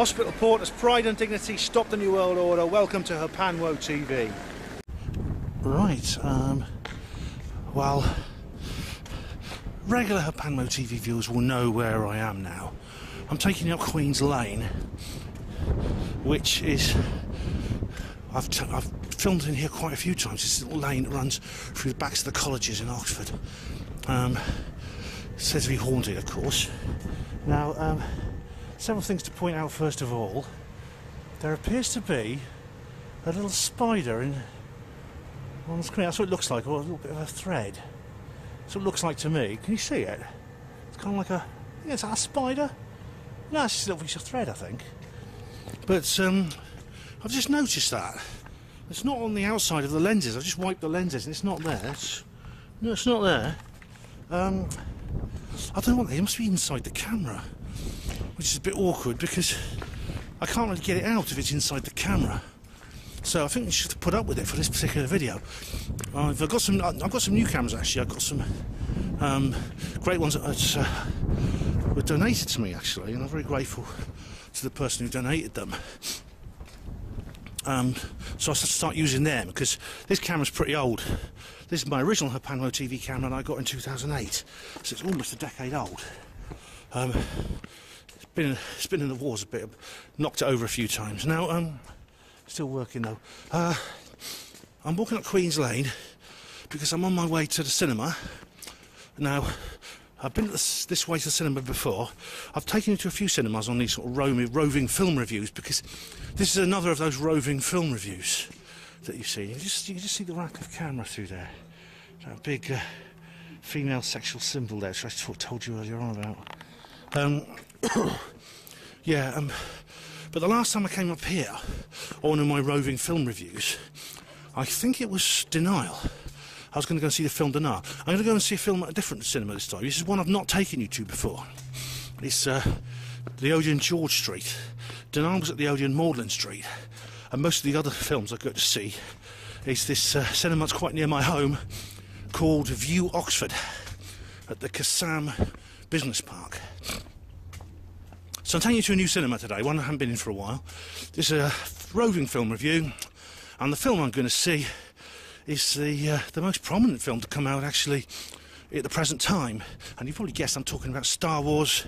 Hospital Porters, pride and dignity, stop the New World Order. Welcome to Hapanwo TV. Right, well, regular Hapanwo TV viewers will know where I am now. I'm taking you up Queen's Lane, which is, I've filmed in here quite a few times. This little lane that runs through the backs of the colleges in Oxford. Says to be haunted, of course. Now, several things to point out. First of all, there appears to be a little spider on the screen. That's what it looks like, or a little bit of a thread. That's what it looks like to me. Can you see it? It's kind of like a... Yeah, is that a spider? No, it's just a little piece of thread, I think. But I've just noticed that. It's not on the outside of the lenses. I've just wiped the lenses and it's not there. No, it's not there. I don't know what it must be inside the camera, which is a bit awkward because I can't really get it out if it's inside the camera. So I think we should have to put up with it for this particular video. I've got some new cameras actually. I've got some great ones that were donated to me actually, and I'm very grateful to the person who donated them. So I start using them because this camera's pretty old. This is my original Hapanwo TV camera that I got in 2008, so it's almost a decade old. It's been in the wars a bit, knocked it over a few times. Now, still working though. I'm walking up Queen's Lane because I'm on my way to the cinema. Now, I've been this way to the cinema before. I've taken you to a few cinemas on these sort of roving film reviews because this is another of those roving film reviews that you see. You can just see the Radcliffe camera through there. That big female sexual symbol there, which I told you earlier on about. Yeah, but the last time I came up here on one of my roving film reviews, I think it was Denial. I was going to go and see the film Denial. I'm going to go and see a film at a different cinema this time. This is one I've not taken you to before. It's the Odeon George Street. Denial was at the Odeon Magdalen Street. And most of the other films I go to see is this cinema that's quite near my home called View Oxford at the Kassam Business Park. So I'm taking you to a new cinema today, one I haven't been in for a while. This is a roving film review, and the film I'm going to see is the most prominent film to come out actually at the present time. And you've probably guessed I'm talking about Star Wars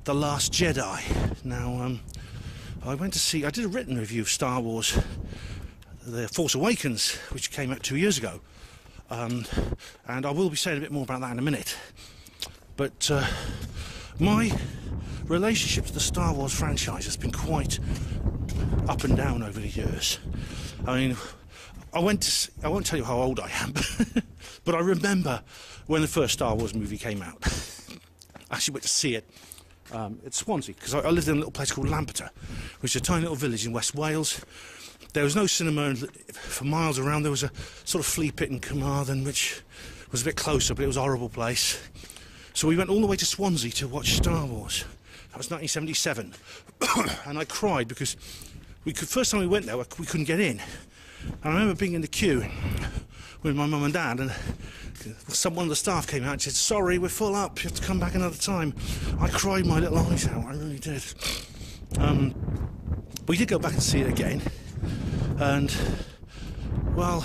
The Last Jedi. Now, I did a written review of Star Wars The Force Awakens, which came out 2 years ago. And I will be saying a bit more about that in a minute. But my relationship to the Star Wars franchise has been quite up and down over the years. I mean, I won't tell you how old I am, but I remember when the first Star Wars movie came out. I actually went to see it at Swansea, because I lived in a little place called Lampeter, which is a tiny little village in West Wales. There was no cinema for miles around. There was a sort of flea pit in Carmarthen, which was a bit closer, but it was a horrible place. So we went all the way to Swansea to watch Star Wars. That was 1977. And I cried because first time we went there, we couldn't get in. And I remember being in the queue with my mum and dad, and one of the staff came out and said, "Sorry, we're full up, you have to come back another time." I cried my little eyes out, I really did. We did go back and see it again, and, well,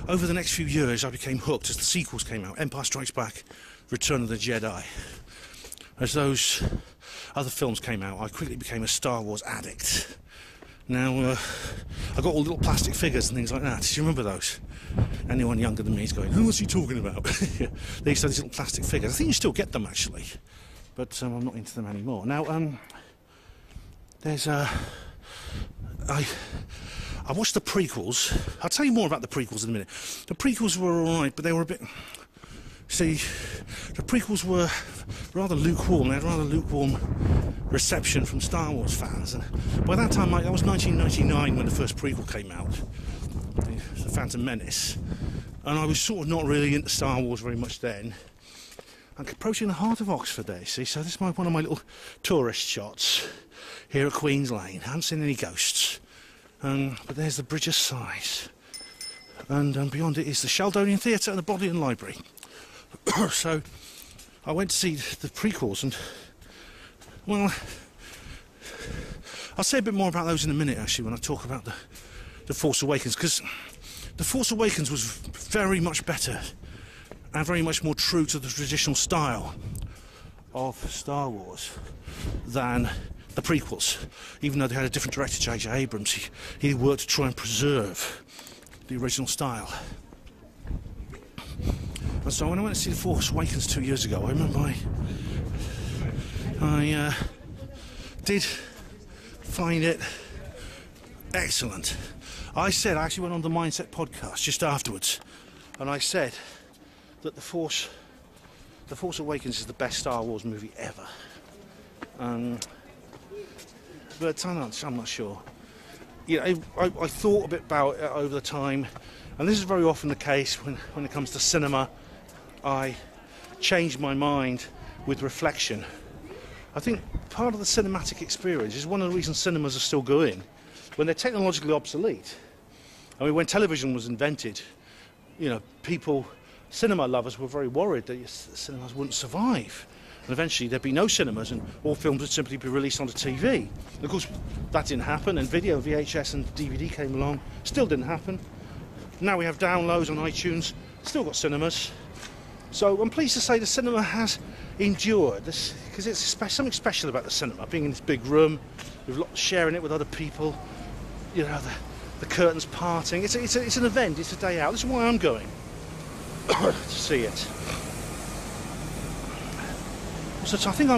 over the next few years I became hooked as the sequels came out. Empire Strikes Back, Return of the Jedi. As those other films came out, I quickly became a Star Wars addict. Now, I got all little plastic figures and things like that. Do you remember those? Anyone younger than me is going, "Who was he talking about?" They used to have these little plastic figures. I think you still get them, actually. But I'm not into them anymore. Now, there's I watched the prequels. I'll tell you more about the prequels in a minute. The prequels were alright, but they were a bit... See, the prequels were rather lukewarm. They had rather lukewarm reception from Star Wars fans. And by that time, that was 1999 when the first prequel came out, The Phantom Menace. And I was sort of not really into Star Wars very much then. I'm approaching the heart of Oxford there, see. So this is one of my little tourist shots here at Queen's Lane. I haven't seen any ghosts. But there's the Bridge of Sighs. And beyond it is the Sheldonian Theatre and the Bodleian Library. So I went to see the prequels, and, well, I'll say a bit more about those in a minute, actually, when I talk about the Force Awakens, because the Force Awakens was very much better and very much more true to the traditional style of Star Wars than the prequels. Even though they had a different director, J.J. Abrams, he worked to try and preserve the original style. And so when I went to see The Force Awakens 2 years ago, I remember I did find it excellent. I actually went on the Mindset podcast just afterwards, and I said that The Force Awakens is the best Star Wars movie ever. But I'm not sure. You know, I thought a bit about it over the time, and this is very often the case when it comes to cinema. I change my mind with reflection. I think part of the cinematic experience is one of the reasons cinemas are still going. When they're technologically obsolete, I mean, when television was invented, you know, cinema lovers were very worried that cinemas wouldn't survive. And eventually there'd be no cinemas and all films would simply be released onto TV. And of course, that didn't happen, and video, VHS and DVD came along. Still didn't happen. Now we have downloads on iTunes, still got cinemas. So I'm pleased to say the cinema has endured this, because it's something special about the cinema, being in this big room, sharing it with other people, you know, the curtains parting. It's an event, it's a day out. This is why I'm going to see it. So I think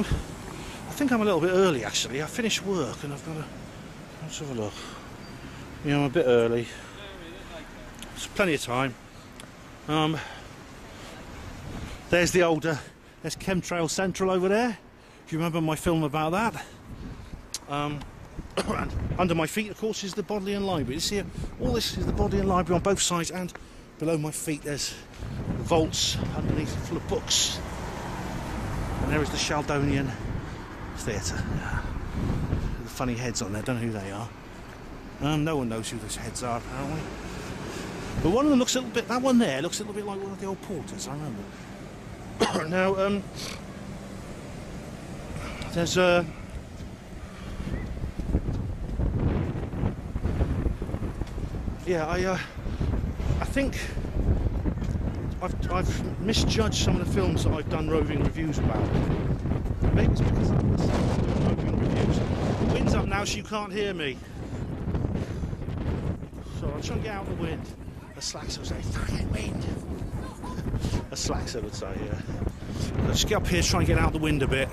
I'm a little bit early, actually. I finished work and I've got to, let's have a look. Yeah, I'm a bit early. There's plenty of time. There's there's Chemtrail Central over there. If you remember my film about that. And under my feet, of course, is the Bodleian Library. You see, all this is the Bodleian Library on both sides, and below my feet there's the vaults underneath full of books. And there is the Sheldonian Theatre. The funny heads on there, don't know who they are. No one knows who those heads are, apparently. But one of them looks a little bit, that one there looks a little bit like one of the old porters, I remember. Now, there's I think I've misjudged some of the films that I've done roving reviews about. Maybe it's because I'm doing roving reviews. The wind's up now, so you can't hear me. So I'll try and get out of the wind. A slacker would say, fucking wind. A slacker would say, yeah. Let's just get up here, try and get out of the wind a bit.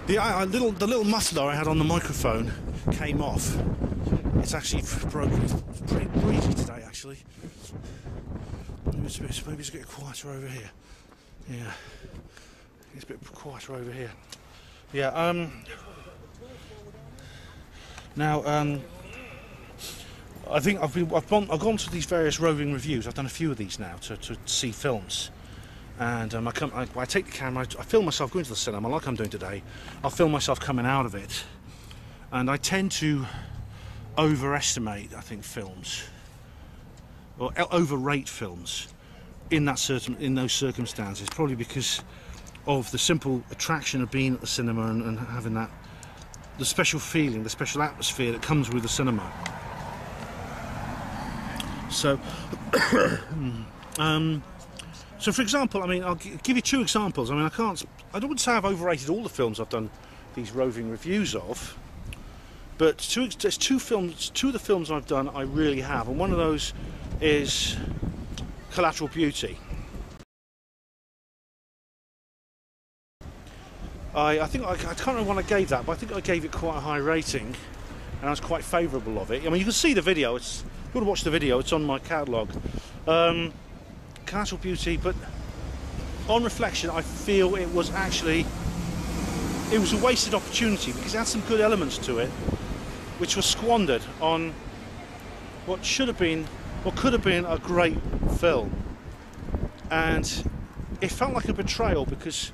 The little muffler I had on the microphone came off. It's actually broken. It's pretty breezy today, actually. Maybe it's a bit quieter over here. Yeah, it's a bit quieter over here. Yeah. Now, I think I've gone to these various roving reviews. I've done a few of these now to see films, and I take the camera. I film myself going to the cinema, like I'm doing today. I'll film myself coming out of it, and I tend to overestimate, I think, films, or overrate films in those circumstances, probably because of the simple attraction of being at the cinema and having the special feeling, the special atmosphere that comes with the cinema. So, so for example, I mean, I'll give you two examples. I mean, I don't say I've overrated all the films I've done these roving reviews of, but there's two of the films I've done I really have, and one of those is Collateral Beauty. I can't remember when I gave that, but I think I gave it quite a high rating, and I was quite favourable of it. I mean, you can see the video. If you want to watch the video, it's on my catalogue. Collateral Beauty, but on reflection, I feel it was a wasted opportunity, because it had some good elements to it, which was squandered on what could have been a great film. And it felt like a betrayal, because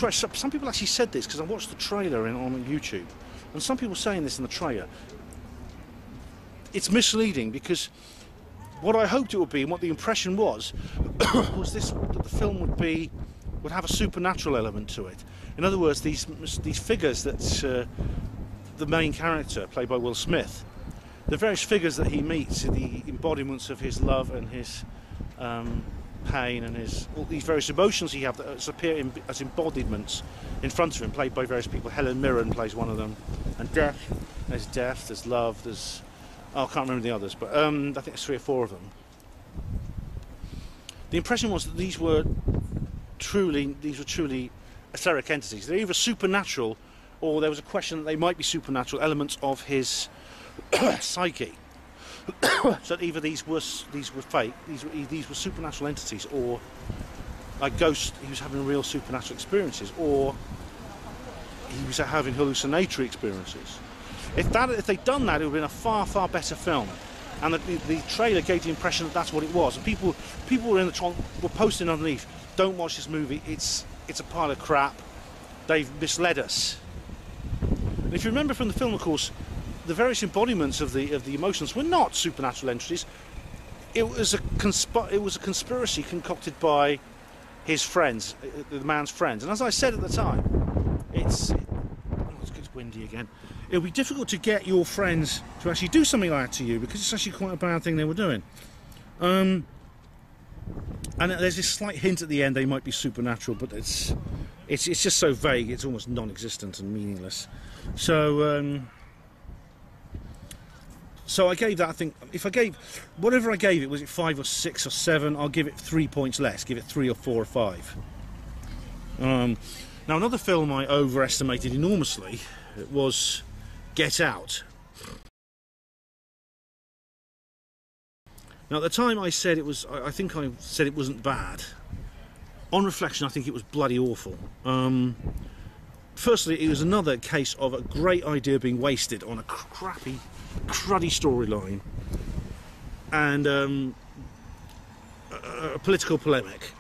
some people actually said this, because I watched the trailer on YouTube, and some people saying this in the trailer. It's misleading, because what I hoped it would be, and what the impression was, was that the film would have a supernatural element to it. In other words, these figures that the main character, played by Will Smith, the various figures that he meets, the embodiments of his love and his pain and all these various emotions he has that appear as embodiments in front of him, played by various people. Helen Mirren plays one of them, and death, there's love, there's I can't remember the others, but I think there's 3 or 4 of them. The impression was that these were truly etheric entities. They're either supernatural, or there was a question that they might be supernatural elements of his psyche. So that either these were fake, these were supernatural entities, or like Ghost, he was having real supernatural experiences, or he was having hallucinatory experiences. If they'd done that, it would have been a far better film. And the trailer gave the impression that that's what it was. And people were posting underneath, "Don't watch this movie. It's a pile of crap. They've misled us." And if you remember from the film, of course, the various embodiments of the emotions were not supernatural entities. It was a conspiracy concocted by his friends, the man's friends. And as I said at the time, it's windy again. It'll be difficult to get your friends to actually do something like that to you, because it's actually quite a bad thing they were doing. And there's this slight hint at the end they might be supernatural, but it's just so vague, it's almost non-existent and meaningless. So I gave that, I think, if I gave, whatever I gave it, was it 5 or 6 or 7, I'll give it 3 points less, give it 3 or 4 or 5. Now another film I overestimated enormously was Get Out. Now at the time I said it was, I think I said it wasn't bad. On reflection, I think it was bloody awful. Firstly, it was another case of a great idea being wasted on a cruddy storyline and a political polemic.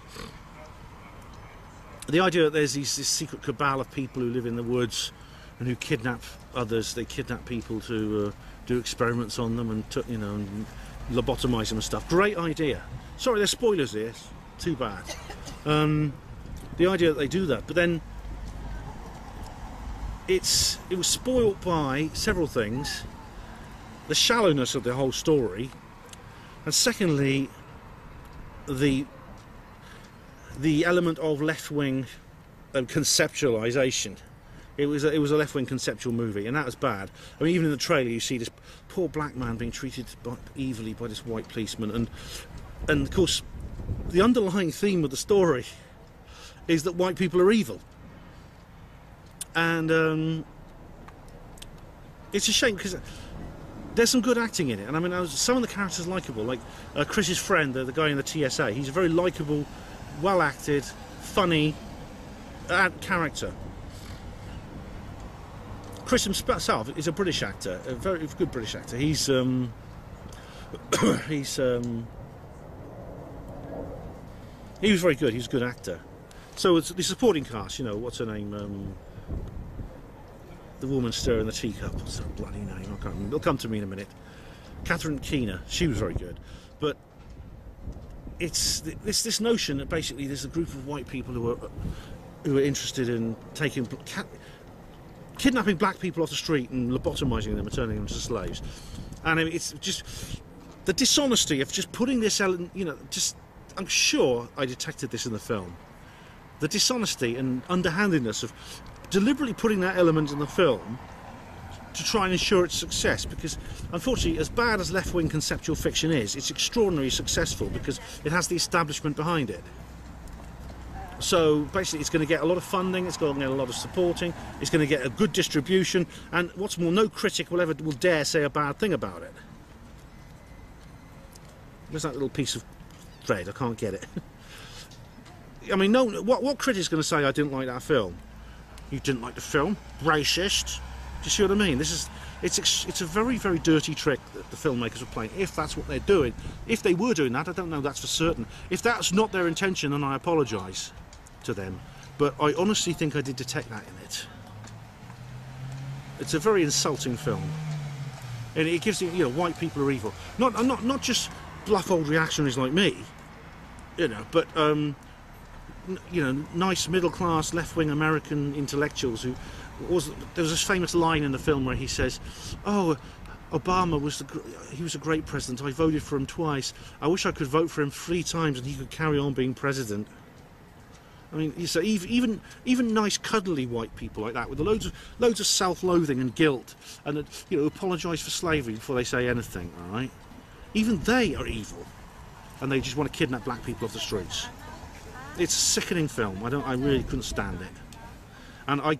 The idea that there's this secret cabal of people who live in the woods and who kidnap others. They kidnap people to do experiments on them and and lobotomise them and stuff. Great idea. Sorry, there's spoilers here. Too bad. The idea that they do that, but then it was spoilt by several things: the shallowness of the whole story, and secondly, the element of left-wing conceptualisation. It was a left-wing conceptual movie, and that was bad. I mean, even in the trailer, you see this poor black man being treated evilly by this white policeman, and of course, the underlying theme of the story is that white people are evil, and it's a shame because there's some good acting in it, and I mean, some of the characters are likeable, like Chris's friend, the guy in the TSA. He's a very likeable, well-acted, funny character. Chris himself is a British actor, a very good British actor. He's the was very good. He's a good actor. So it's the supporting cast. What's her name? The woman stirring the teacup. What's her bloody name? I can't remember. It'll come to me in a minute. Catherine Keener. She was very good. But it's this notion that basically there's a group of white people who are interested in kidnapping black people off the street and lobotomising them and turning them into slaves. And I mean, it's just the dishonesty of just putting this element, I'm sure I detected this in the film. The dishonesty and underhandedness of deliberately putting that element in the film to try and ensure its success, because unfortunately, as bad as left-wing conceptual fiction is, it's extraordinarily successful because it has the establishment behind it. So basically it's going to get a lot of funding, it's going to get a lot of supporting, it's going to get a good distribution, and what's more, no critic will dare say a bad thing about it. Where's that little piece of thread? I can't get it. I mean, no. What critic's going to say I didn't like that film? You didn't like the film? Racist? Do you see what I mean? It's a very, very dirty trick that the filmmakers are playing, if that's what they're doing. If they were doing that, I don't know that's for certain. If that's not their intention, then I apologise to them. But I honestly think I did detect that in it. It's a very insulting film. And it gives you, white people are evil. Not just bluff old reactionaries like me, but nice middle-class left-wing American intellectuals who there was this famous line in the film where he says, "Oh, Obama he was a great president. I voted for him twice. I wish I could vote for him 3 times and he could carry on being president." I mean, so even nice cuddly white people like that with loads of self-loathing and guilt, and apologise for slavery before they say anything. All right, even they are evil, and they just want to kidnap black people off the streets. It's a sickening film. I really couldn't stand it, and I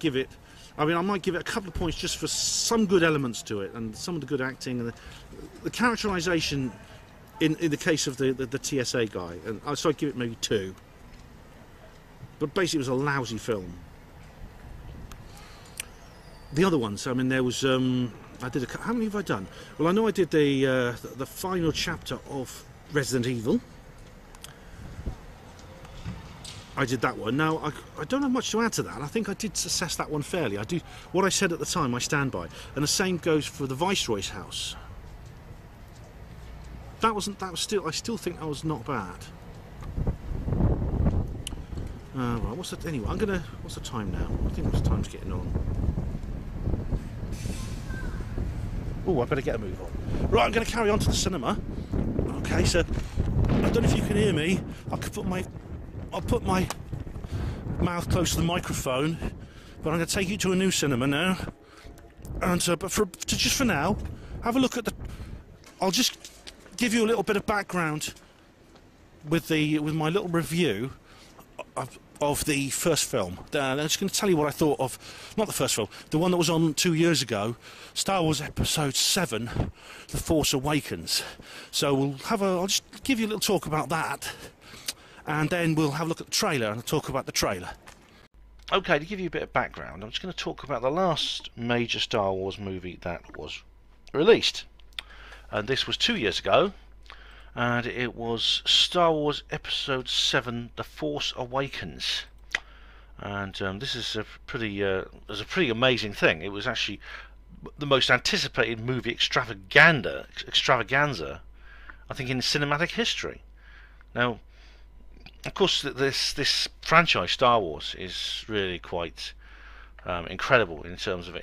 might give it a couple of points just for some good elements to it, and some of the good acting, and the characterisation in the case of the TSA guy, and so I'd give it maybe 2. But basically it was a lousy film. The other ones, I mean, there was how many have I done? Well, I know I did the final chapter of Resident Evil. I did that one. Now, I don't have much to add to that. I think I did assess that one fairly. I do what I said at the time, I stand by. And the same goes for the Viceroy's house. I still think that was not bad. Right, what's the time now? I think the time's getting on. Oh, I better get a move on. Right, I'm going to carry on to the cinema. Okay, so I don't know if you can hear me. I'll put my mouth close to the microphone, but I'm going to take you to a new cinema now. And but just for now, have a look at I'll just give you a little bit of background with my little review of the first film. I'm just going to tell you what I thought of, not the first film, the one that was on 2 years ago, Star Wars Episode 7, The Force Awakens. So I'll just give you a little talk about that, and then we'll have a look at the trailer and I'll talk about the trailer. Okay, to give you a bit of background, I'm just going to talk about the last major Star Wars movie that was released. And this was 2 years ago, and it was Star Wars Episode 7, The Force Awakens. And this is a pretty amazing thing. It was actually the most anticipated movie extravaganza, I think, in cinematic history. Now, of course, this franchise, Star Wars, is really quite incredible in terms of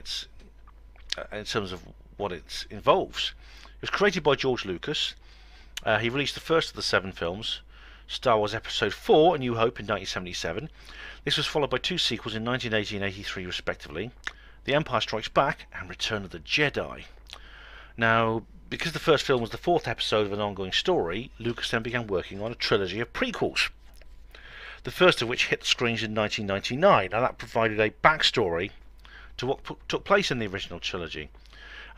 what it involves. It was created by George Lucas. He released the first of the 7 films, Star Wars Episode 4, A New Hope, in 1977. This was followed by 2 sequels in 1980 and 83 respectively, The Empire Strikes Back and Return of the Jedi. Now, because the first film was the 4th episode of an ongoing story, Lucas then began working on a trilogy of prequels, the first of which hit the screens in 1999, and that provided a backstory to what took place in the original trilogy.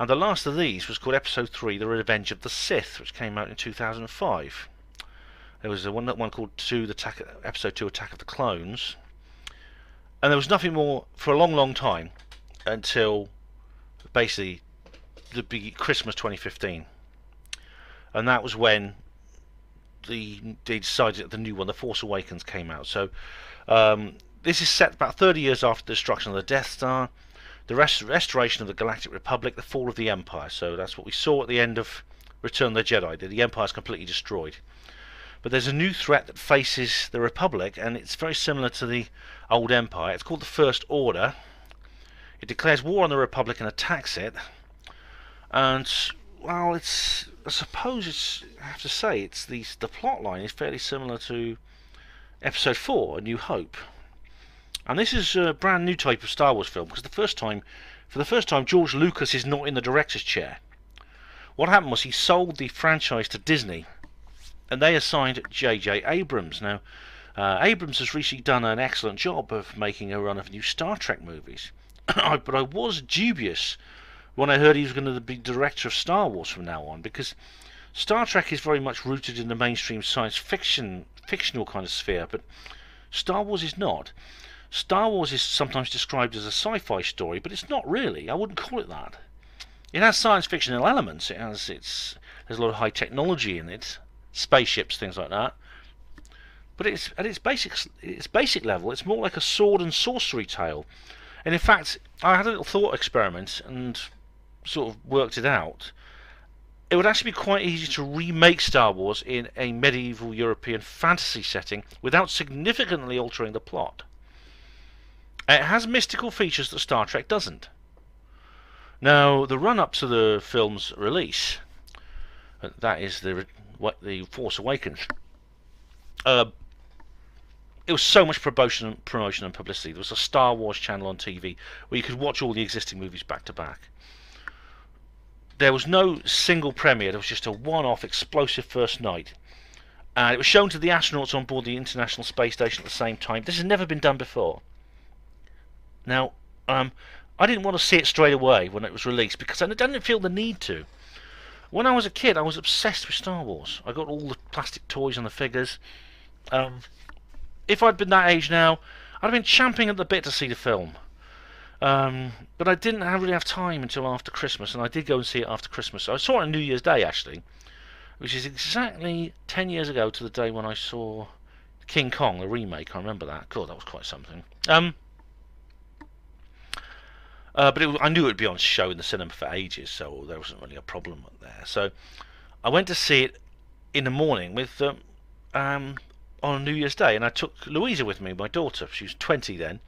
And the last of these was called Episode 3, The Revenge of the Sith, which came out in 2005. There was one called Episode 2, Attack of the Clones. And there was nothing more for a long, long time until basically Christmas 2015. And that was when they decided that the new one, The Force Awakens, came out. So this is set about 30 years after the destruction of the Death Star, the restoration of the Galactic Republic, the fall of the Empire. So that's what we saw at the end of Return of the Jedi. The Empire is completely destroyed. But there's a new threat that faces the Republic, and it's very similar to the old Empire. It's called the First Order. It declares war on the Republic and attacks it. And, well, I have to say, the plot line is fairly similar to Episode 4, A New Hope. And this is a brand new type of Star Wars film, because for the first time, George Lucas is not in the director's chair. What happened was he sold the franchise to Disney, and they assigned J.J. Abrams. Now, Abrams has recently done an excellent job of making a run of new Star Trek movies, but I was dubious when I heard he was going to be director of Star Wars from now on, because Star Trek is very much rooted in the mainstream science fictional kind of sphere, but Star Wars is not. Star Wars is sometimes described as a sci-fi story, but it's not really. I wouldn't call it that. It has science fictional elements. There's a lot of high technology in it, spaceships, things like that. But at its basic level, it's more like a sword and sorcery tale. And in fact, I had a little thought experiment and sort of worked it out. it would actually be quite easy to remake Star Wars in a medieval European fantasy setting without significantly altering the plot. It has mystical features that Star Trek doesn't. Now, the run-up to the film's release, that is the Force Awakens, it was so much promotion and publicity. There was a Star Wars channel on TV where you could watch all the existing movies back to back. There was no single premiere. There was just a one-off explosive first night. And it was shown to the astronauts on board the International Space Station at the same time. This has never been done before. Now, I didn't want to see it straight away when it was released because I didn't feel the need to. When I was a kid, I was obsessed with Star Wars. I got all the plastic toys and the figures. If I'd been that age now, I'd have been champing at the bit to see the film. But I didn't really have time until after Christmas, and I did go and see it after Christmas. I saw it on New Year's Day, actually, which is exactly 10 years ago to the day when I saw King Kong, the remake. I remember that. God, that was quite something. But I knew it would be on show in the cinema for ages, so there wasn't really a problem there. So I went to see it in the morning with on New Year's Day, and I took Louisa with me, my daughter. She was 20 then,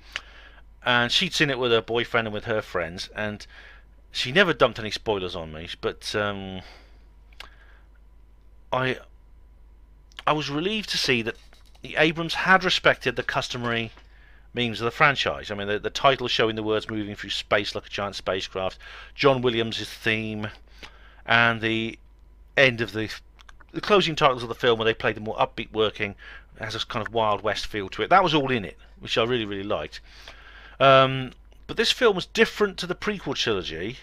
and she'd seen it with her boyfriend and with her friends, and she never dumped any spoilers on me. But I was relieved to see that the Abrams had respected the customary memes of the franchise. I mean, the title showing the words "moving through space like a giant spacecraft," John Williams' theme, and the end of the closing titles of the film where they played the more upbeat working, has a kind of Wild West feel to it. That was all in it, which I really, really liked. But this film was different to the prequel trilogy,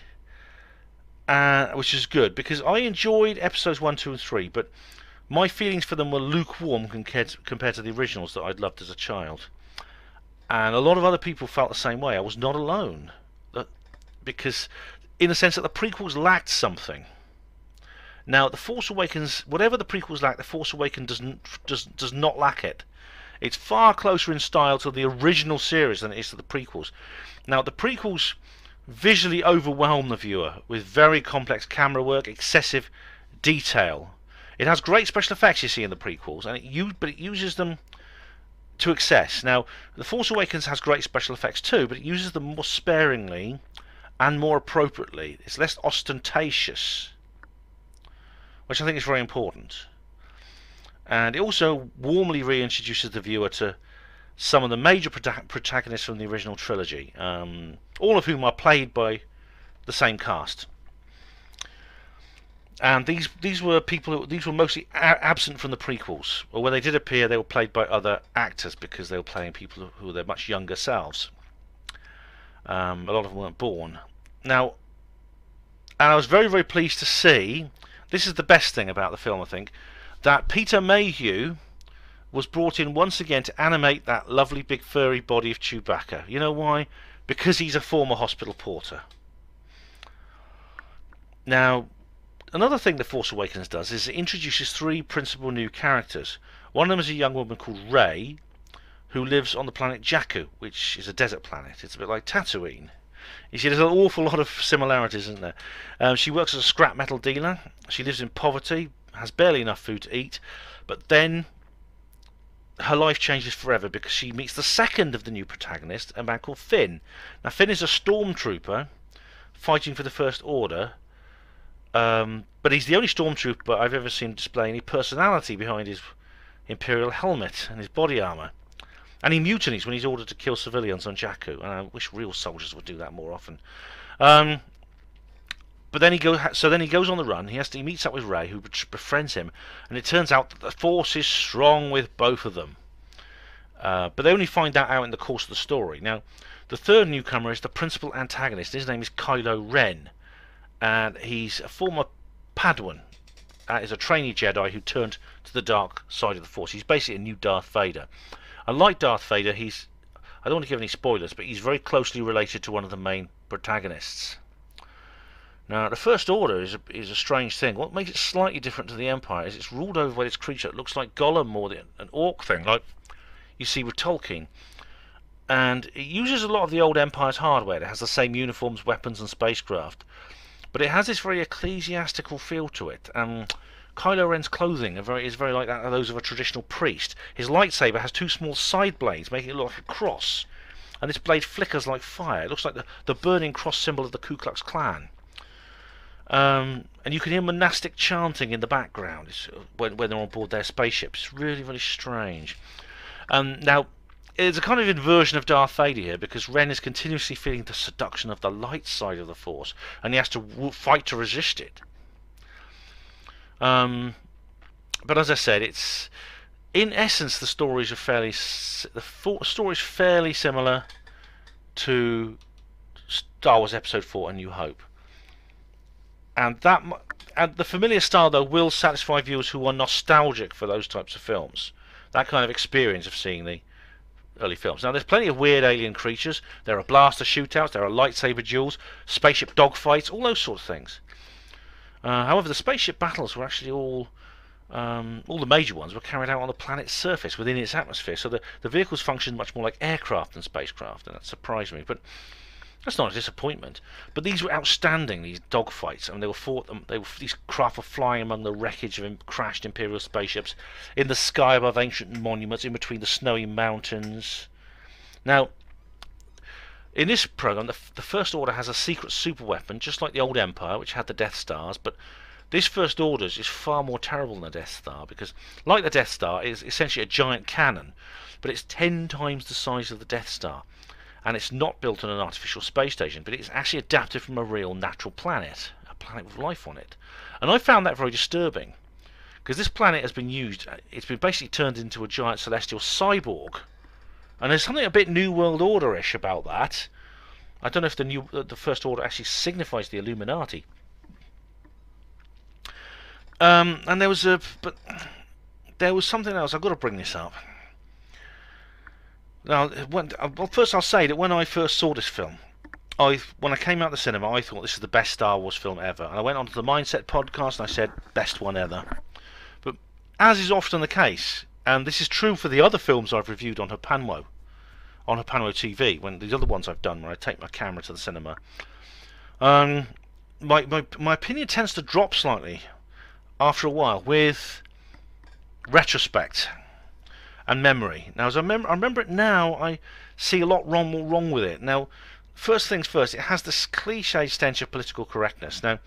which is good, because I enjoyed episodes 1, 2 and 3, but my feelings for them were lukewarm compared to the originals that I'd loved as a child. And a lot of other people felt the same way. I was not alone. Because, in the sense that the prequels lacked something. Now, The Force Awakens, whatever the prequels lack, The Force Awakens does not lack it. It's far closer in style to the original series than it is to the prequels. Now, the prequels visually overwhelm the viewer with very complex camera work, excessive detail. It has great special effects you see in the prequels, but it uses them to excess. Now, The Force Awakens has great special effects too, but it uses them more sparingly and more appropriately. It's less ostentatious, which I think is very important. And it also warmly reintroduces the viewer to some of the major protagonists from the original trilogy, all of whom are played by the same cast. And these were mostly absent from the prequels, or when they did appear, they were played by other actors because they were playing people who were their much younger selves. A lot of them weren't born. Now, and I was very, very pleased to see, this is the best thing about the film, I think, that Peter Mayhew was brought in once again to animate that lovely big furry body of Chewbacca. You know why? Because he's a former hospital porter. Now, another thing The Force Awakens does is it introduces 3 principal new characters. One of them is a young woman called Rey, who lives on the planet Jakku, which is a desert planet. It's a bit like Tatooine. You see, there's an awful lot of similarities, isn't there? She works as a scrap metal dealer. She lives in poverty, has barely enough food to eat, but then her life changes forever because she meets the second of the new protagonists, a man called Finn. Now, Finn is a stormtrooper fighting for the First Order, but he's the only stormtrooper I've ever seen display any personality behind his Imperial helmet and his body armour. And he mutinies when he's ordered to kill civilians on Jakku, and I wish real soldiers would do that more often. But then he goes on the run. He meets up with Rey, who befriends him, and it turns out that the Force is strong with both of them. But they only find that out in the course of the story. Now, the third newcomer is the principal antagonist. His name is Kylo Ren, and he's a former Padawan. He's a trainee Jedi who turned to the dark side of the Force. He's basically a new Darth Vader. And like Darth Vader, I don't want to give any spoilers, but he's very closely related to one of the main protagonists. Now, the First Order is a strange thing. What makes it slightly different to the Empire is it's ruled over by this creature that looks like Gollum, more than an orc thing, like you see with Tolkien. And it uses a lot of the old Empire's hardware. It has the same uniforms, weapons and spacecraft. but it has this very ecclesiastical feel to it. Kylo Ren's clothing is very like that of those of a traditional priest. His lightsaber has two small side blades, making it look like a cross, and this blade flickers like fire. It looks like the burning cross symbol of the Ku Klux Klan. And you can hear monastic chanting in the background when they're on board their spaceships. It's really, really strange. Now, it's a kind of inversion of Darth Vader here, because Ren is continuously feeling the seduction of the light side of the Force, and he has to fight to resist it. But as I said, it's in essence the stories are fairly similar to Star Wars Episode 4: A New Hope. And the familiar style, though, will satisfy viewers who are nostalgic for those types of films. That kind of experience of seeing the early films. Now, there's plenty of weird alien creatures. There are blaster shootouts. There are lightsaber duels, spaceship dogfights, all those sort of things. However, the spaceship battles were actually all the major ones were carried out on the planet's surface, within its atmosphere. So the vehicles functioned much more like aircraft than spacecraft, and that surprised me. But that's not a disappointment. But these were outstanding, these dogfights. I mean, these craft were flying among the wreckage of crashed Imperial spaceships, in the sky above ancient monuments, in between the snowy mountains. Now, in this program, the First Order has a secret superweapon, just like the old Empire, which had the Death Stars, but this First Order's is far more terrible than the Death Star, because, like the Death Star, it is essentially a giant cannon, but it's 10 times the size of the Death Star. And it's not built on an artificial space station, but it's actually adapted from a real natural planet, a planet with life on it. And I found that very disturbing, because this planet has been it's been basically turned into a giant celestial cyborg. And there's something a bit New World Order-ish about that. I don't know if the First Order actually signifies the Illuminati. And there was something else. I've got to bring this up. Now, first I'll say that when I first saw this film, when I came out of the cinema, I thought this is the best Star Wars film ever. And I went onto the Mindset podcast and I said, best one ever. But as is often the case, and this is true for the other films I've reviewed on Hapanwo TV, when these other ones I've done where I take my camera to the cinema, my opinion tends to drop slightly after a while with retrospect and memory. Now, as I remember it now, I see a lot more wrong with it. Now, first things first, it has this cliche stench of political correctness. Now,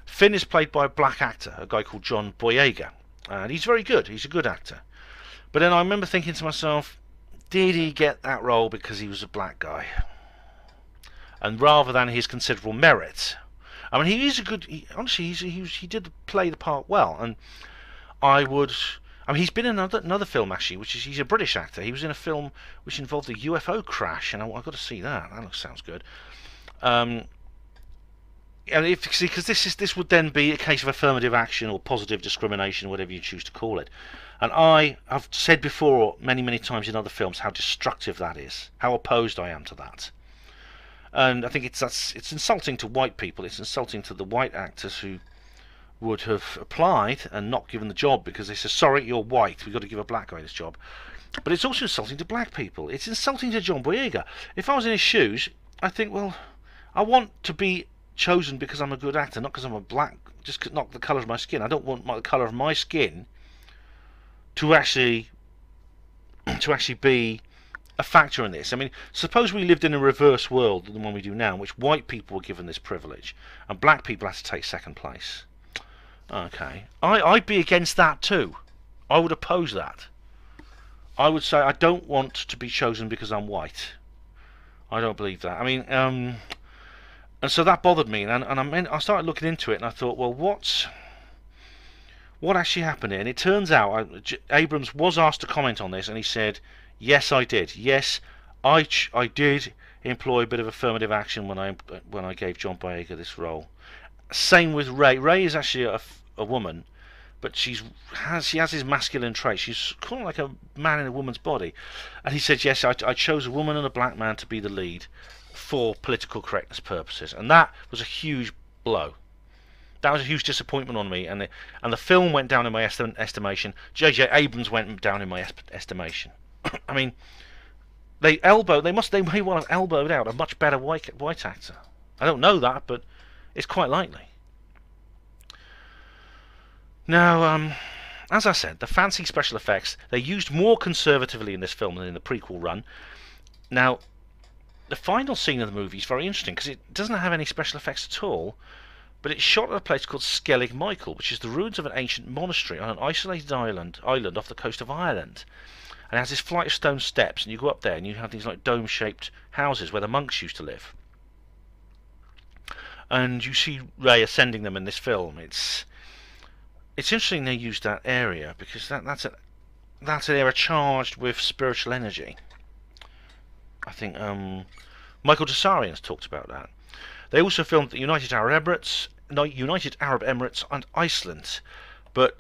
Finn is played by a black actor, a guy called John Boyega, and he's very good. He's a good actor. But then I remember thinking to myself, did he get that role because he was a black guy? And rather than his considerable merit. I mean, he is a good... honestly, he did play the part well, and he's been in another film, actually, he's a British actor. He was in a film which involved a UFO crash, and I've got to see that. That sounds good. Because this would then be a case of affirmative action or positive discrimination, whatever you choose to call it. And I have said before many, many times in other films how destructive that is, how opposed I am to that. And I think it's insulting to white people. It's insulting to the white actors who would have applied and not given the job because they said, sorry, you're white, we've got to give a black guy this job. But it's also insulting to black people. It's insulting to John Boyega. If I was in his shoes, I think, well, I want to be chosen because I'm a good actor, not because I'm a black, just not the colour of my skin. I don't want the colour of my skin to actually be a factor in this. I mean, suppose we lived in a reverse world than the one we do now, in which white people were given this privilege and black people had to take second place. Okay, I'd be against that too. I would oppose that. I would say I don't want to be chosen because I'm white. I don't believe that. I mean, and so that bothered me, and I started looking into it, and I thought, well, what actually happened here? And it turns out Abrams was asked to comment on this, and he said, yes, I did. Yes, I did employ a bit of affirmative action when I gave John Boyega this role. Same with Rey. Rey is actually a woman, but she has his masculine traits. She's kind of like a man in a woman's body. And he said, yes, I chose a woman and a black man to be the lead for political correctness purposes. And that was a huge blow. That was a huge disappointment on me. And the film went down in my estimation. J.J. Abrams went down in my estimation. I mean, they may well have elbowed out a much better white actor. I don't know that, but It's quite likely. Now, as I said, the fancy special effects, they're used more conservatively in this film than in the prequel run. Now, the final scene of the movie is very interesting because it doesn't have any special effects at all, but it's shot at a place called Skellig Michael, which is the ruins of an ancient monastery on an isolated island off the coast of Ireland. And it has this flight of stone steps, and you go up there and you have these like dome-shaped houses where the monks used to live. And you see Rey ascending them in this film. It's interesting they used that area because that's an area charged with spiritual energy. I think Michael Desarian's talked about that. They also filmed the United Arab Emirates and Iceland, but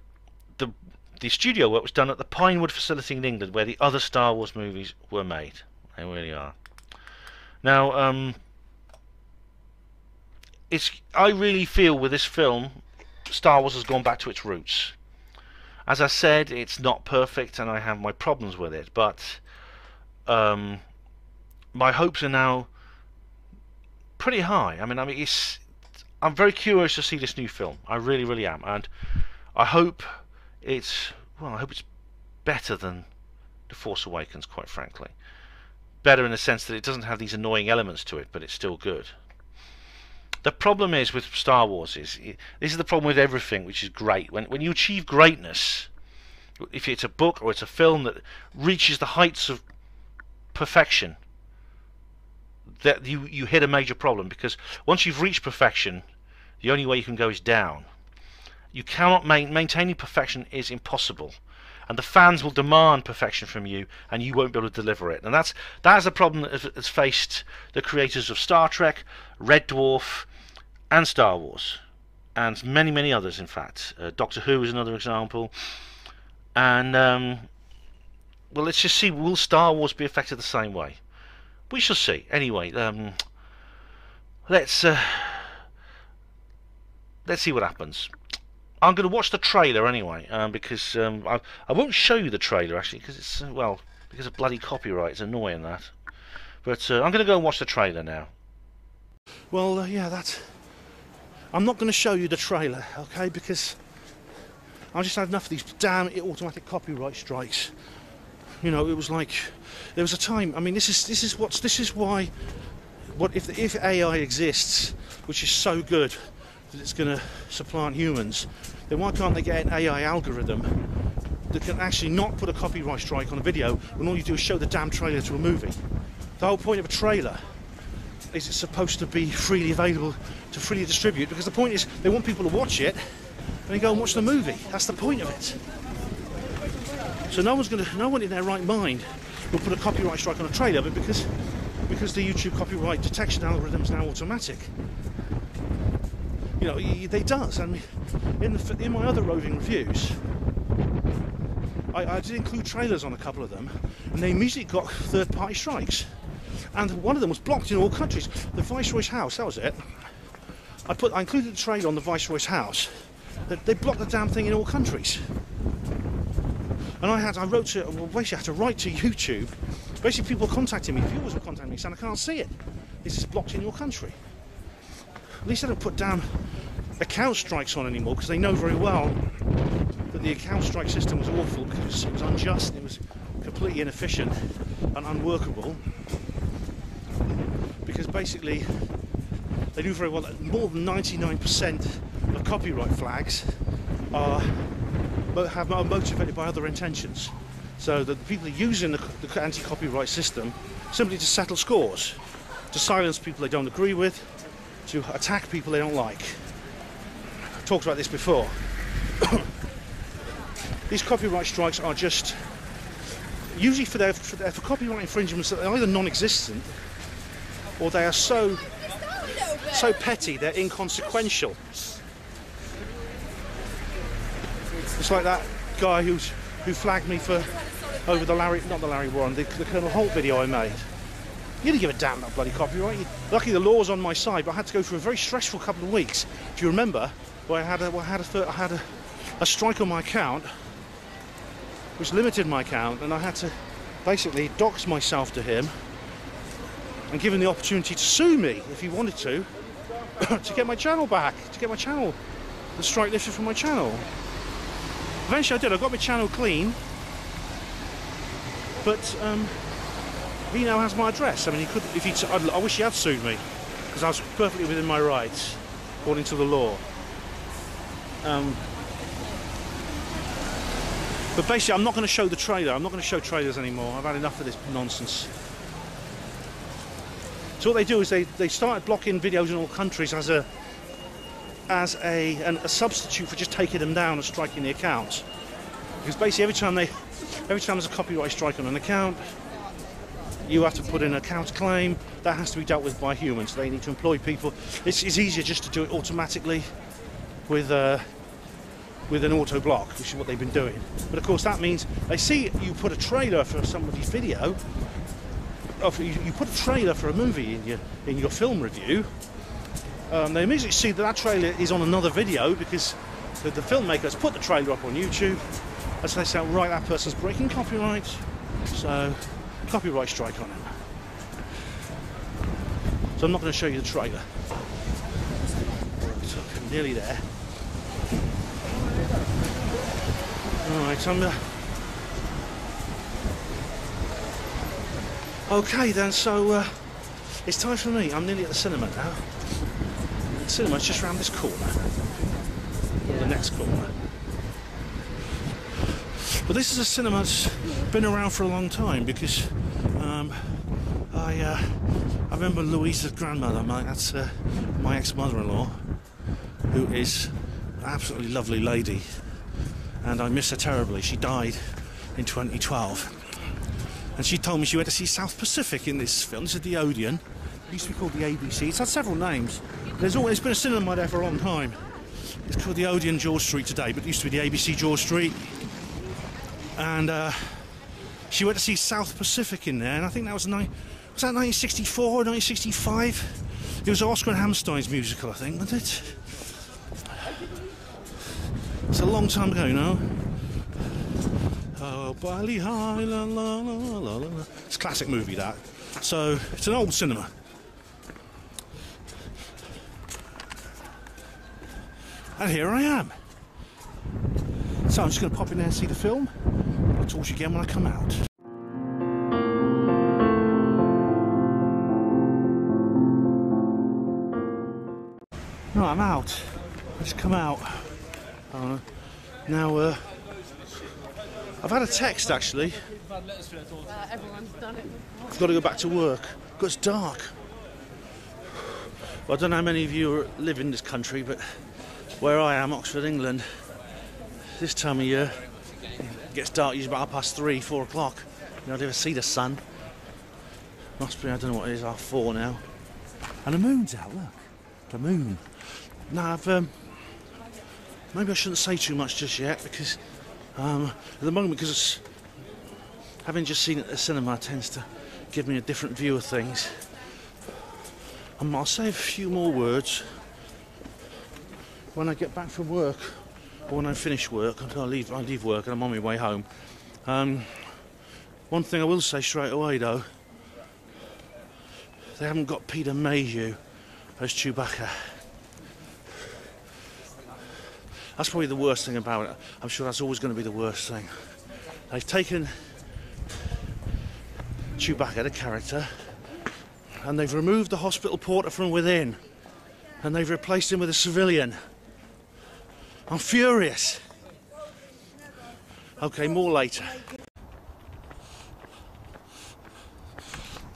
the studio work was done at the Pinewood facility in England, where the other Star Wars movies were made. They really are. Now, I really feel with this film, Star Wars has gone back to its roots. As I said, it's not perfect, and I have my problems with it, but my hopes are now pretty high. I'm very curious to see this new film. I really, really am, and I hope it's better than The Force Awakens, quite frankly. Better in the sense that it doesn't have these annoying elements to it, but it's still good. The problem is with Star Wars this is the problem with everything, which is great. When you achieve greatness, if it's a book or it's a film that reaches the heights of perfection, that you hit a major problem, because once you've reached perfection, the only way you can go is down. You cannot maintaining perfection is impossible, and the fans will demand perfection from you, and you won't be able to deliver it. And that is a problem that has faced the creators of Star Trek, Red Dwarf, and Star Wars, and many, many others. In fact, Doctor Who is another example. And well, let's just see. Will Star Wars be affected the same way? We shall see. Anyway, let's see what happens. I'm going to watch the trailer anyway, because I won't show you the trailer actually, because it's because of bloody copyright. It's annoying that. But I'm going to go and watch the trailer now. Well, yeah, I'm not going to show you the trailer, okay? Because I just had enough of these damn automatic copyright strikes. You know, it was like there was a time. I mean, this is why. If AI exists, which is so good that it's going to supplant humans, then why can't they get an AI algorithm that can actually not put a copyright strike on a video when all you do is show the damn trailer to a movie? The whole point of a trailer is it's supposed to be freely available to freely distribute, because the point is they want people to watch it and then go and watch the movie. That's the point of it. So no one in their right mind will put a copyright strike on a trailer, but because the YouTube copyright detection algorithm is now automatic, you know, it does. And in my other roving reviews, I did include trailers on a couple of them, and they immediately got third-party strikes. And one of them was blocked in all countries. The Viceroy's house, that was it. I included the trailer on the Viceroy's house. They blocked the damn thing in all countries. And I had to write to YouTube. Basically, people contacting me, viewers were contacting me saying, I can't see it. This is blocked in your country. At least they don't put damn account strikes on anymore, because they know very well that the account strike system was awful, because it was unjust, it was completely inefficient and unworkable. Because basically, they knew very well that more than 99% of copyright flags are motivated by other intentions. So that the people using the anti-copyright system simply to settle scores, to silence people they don't agree with, to attack people they don't like. I've talked about this before. These copyright strikes are just usually for copyright infringements that are either non-existent or they are so petty they're inconsequential. It's like that guy who flagged me for over the Larry Warren, the Colonel Holt video I made. You didn't give a damn about bloody copyright. Luckily the law's on my side, but I had to go through a very stressful couple of weeks. If you remember, where I had a strike on my account, which limited my account, and I had to basically dox myself to him and give him the opportunity to sue me if he wanted to, to get my channel back, the strike lifted from my channel. Eventually I did, I got my channel clean, but he now has my address. I mean, he could, if he, I wish he had sued me, because I was perfectly within my rights, according to the law. But basically, I'm not going to show the trailer. I'm not going to show trailers anymore. I've had enough of this nonsense. So what they do is they started blocking videos in all countries as a substitute for just taking them down and striking the account. Because basically every time there's a copyright strike on an account, you have to put in an account claim that has to be dealt with by humans. They need to employ people. It's easier just to do it automatically with an auto block, which is what they've been doing. But of course that means they see you put a trailer for somebody's video, or you put a trailer for a movie in your film review. They immediately see that trailer is on another video because the filmmaker has put the trailer up on YouTube, and so they say, right, that person's breaking copyright, so copyright strike on him. So I'm not going to show you the trailer. So I'm nearly there. Alright, okay then, so it's time for me. I'm nearly at the cinema now. The cinema's just round this corner, or the next corner. But this is a cinema that's been around for a long time because I remember Louisa's grandmother, that's my ex-mother-in-law, who is an absolutely lovely lady, and I miss her terribly. She died in 2012, and she told me she went to see South Pacific in this film. This is the Odeon. It used to be called the ABC. It's had several names. There's been a cinema there for a long time. It's called the Odeon George Street today, but it used to be the ABC George Street. And she went to see South Pacific in there, and I think that was 1964 or 1965? It was Oscar and Hammerstein's musical, I think, wasn't it? It's a long time ago, you know. Oh, Bali High, la la la la la. It's a classic movie, that. So it's an old cinema. And here I am. So I'm just going to pop in there and see the film. I'll talk to you again when I come out. Right, I'm out. I just come out. Now, I've had a text actually. Everyone's done it. I've got to go back to work. It's dark. Well, I don't know how many of you live in this country, but where I am, Oxford, England, this time of year, it gets dark usually about 3:30, 4 o'clock. You don't ever see the sun. Must be, I don't know what it is, 4 now. And the moon's out, look. The moon. Now, maybe I shouldn't say too much just yet, because at the moment, because having just seen it at the cinema tends to give me a different view of things. I'll say a few more words when I get back from work, or when I finish work. I leave work and I'm on my way home. One thing I will say straight away though, they haven't got Peter Mayhew as Chewbacca. That's probably the worst thing about it. I'm sure that's always going to be the worst thing. They've taken Chewbacca, the character, and they've removed the hospital porter from within, and they've replaced him with a civilian. I'm furious. Okay, more later.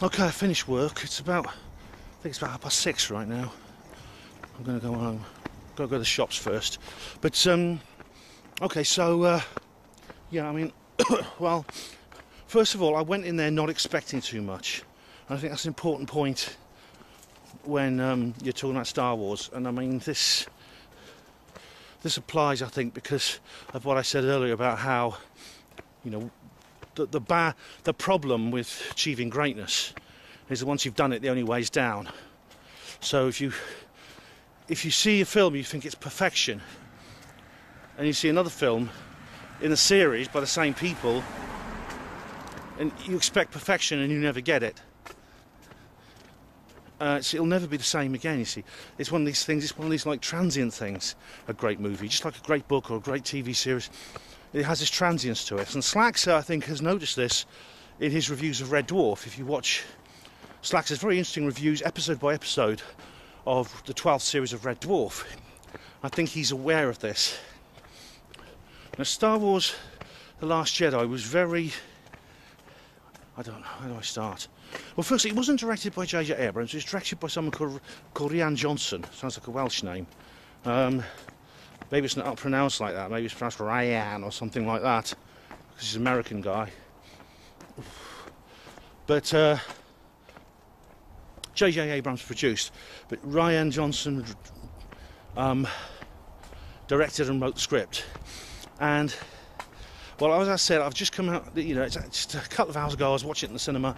Okay, I finished work. I think it's about 6:30 right now. I'm going to go home. Got to go to the shops first. But okay, so yeah, I mean, well, first of all, I went in there not expecting too much. And I think that's an important point when you're talking about Star Wars. And I mean, this applies, I think, because of what I said earlier about how, you know, the problem with achieving greatness is that once you've done it, the only way is down. So if you see a film, you think it's perfection, and you see another film in a series by the same people, and you expect perfection and you never get it. it'll never be the same again, you see. It's one of these things, it's one of these like transient things, a great movie, just like a great book or a great TV series. It has this transience to it. And Slaxer, I think, has noticed this in his reviews of Red Dwarf. If you watch Slaxer's very interesting reviews, episode by episode, of the 12th series of Red Dwarf, I think he's aware of this. Now, Star Wars The Last Jedi was very... I don't know, how do I start? Well, firstly, it wasn't directed by J.J. Abrams, it was directed by someone called Rian Johnson. Sounds like a Welsh name. Maybe it's not pronounced like that, maybe it's pronounced Ryan or something like that, because he's an American guy. But J.J. Abrams produced, but Rian Johnson directed and wrote the script. And, well, as I said, I've just come out, you know, it's just a couple of hours ago, I was watching it in the cinema.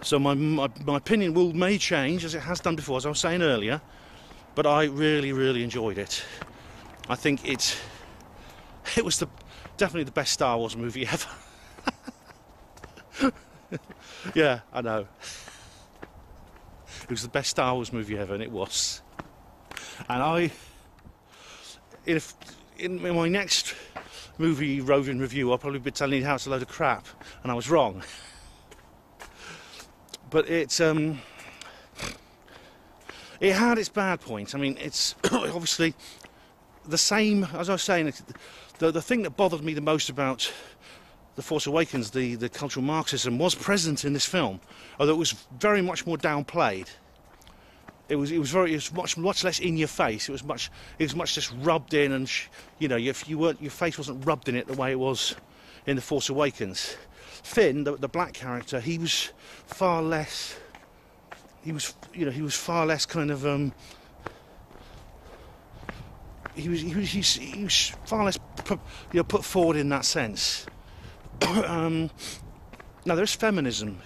So my opinion may change, as it has done before, as I was saying earlier, but I really, really enjoyed it. I think it was definitely the best Star Wars movie ever. Yeah, I know. It was the best Star Wars movie ever, and it was. And in my next movie roving review, I'll probably be telling you how it's a load of crap, and I was wrong. But it had its bad points. I mean, it's obviously the same, as I was saying, the thing that bothered me the most about The Force Awakens, the cultural Marxism, was present in this film, although it was very much more downplayed. It was much less in your face. It was much just rubbed in, and you know, your face wasn't rubbed in it the way it was in The Force Awakens. Finn, the black character, he was far less. He was far less kind of. He was far less, put forward in that sense. Now there's feminism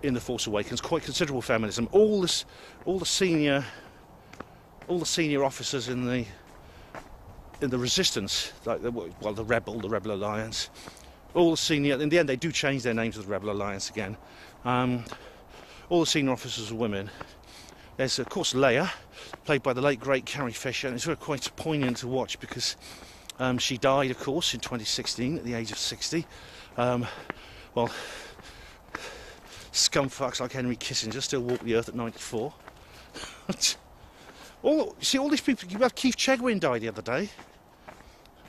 in The Force Awakens, quite considerable feminism. All the senior officers in the Resistance, like the Rebel Alliance. All the senior, in the end they do change their names to the Rebel Alliance again. All the senior officers are women. There's of course Leia, played by the late great Carrie Fisher, and it's really quite poignant to watch because she died of course in 2016 at the age of 60. Well, scumfucks like Henry Kissinger still walk the earth at 94. You see all these people, you had Keith Chegwin died the other day.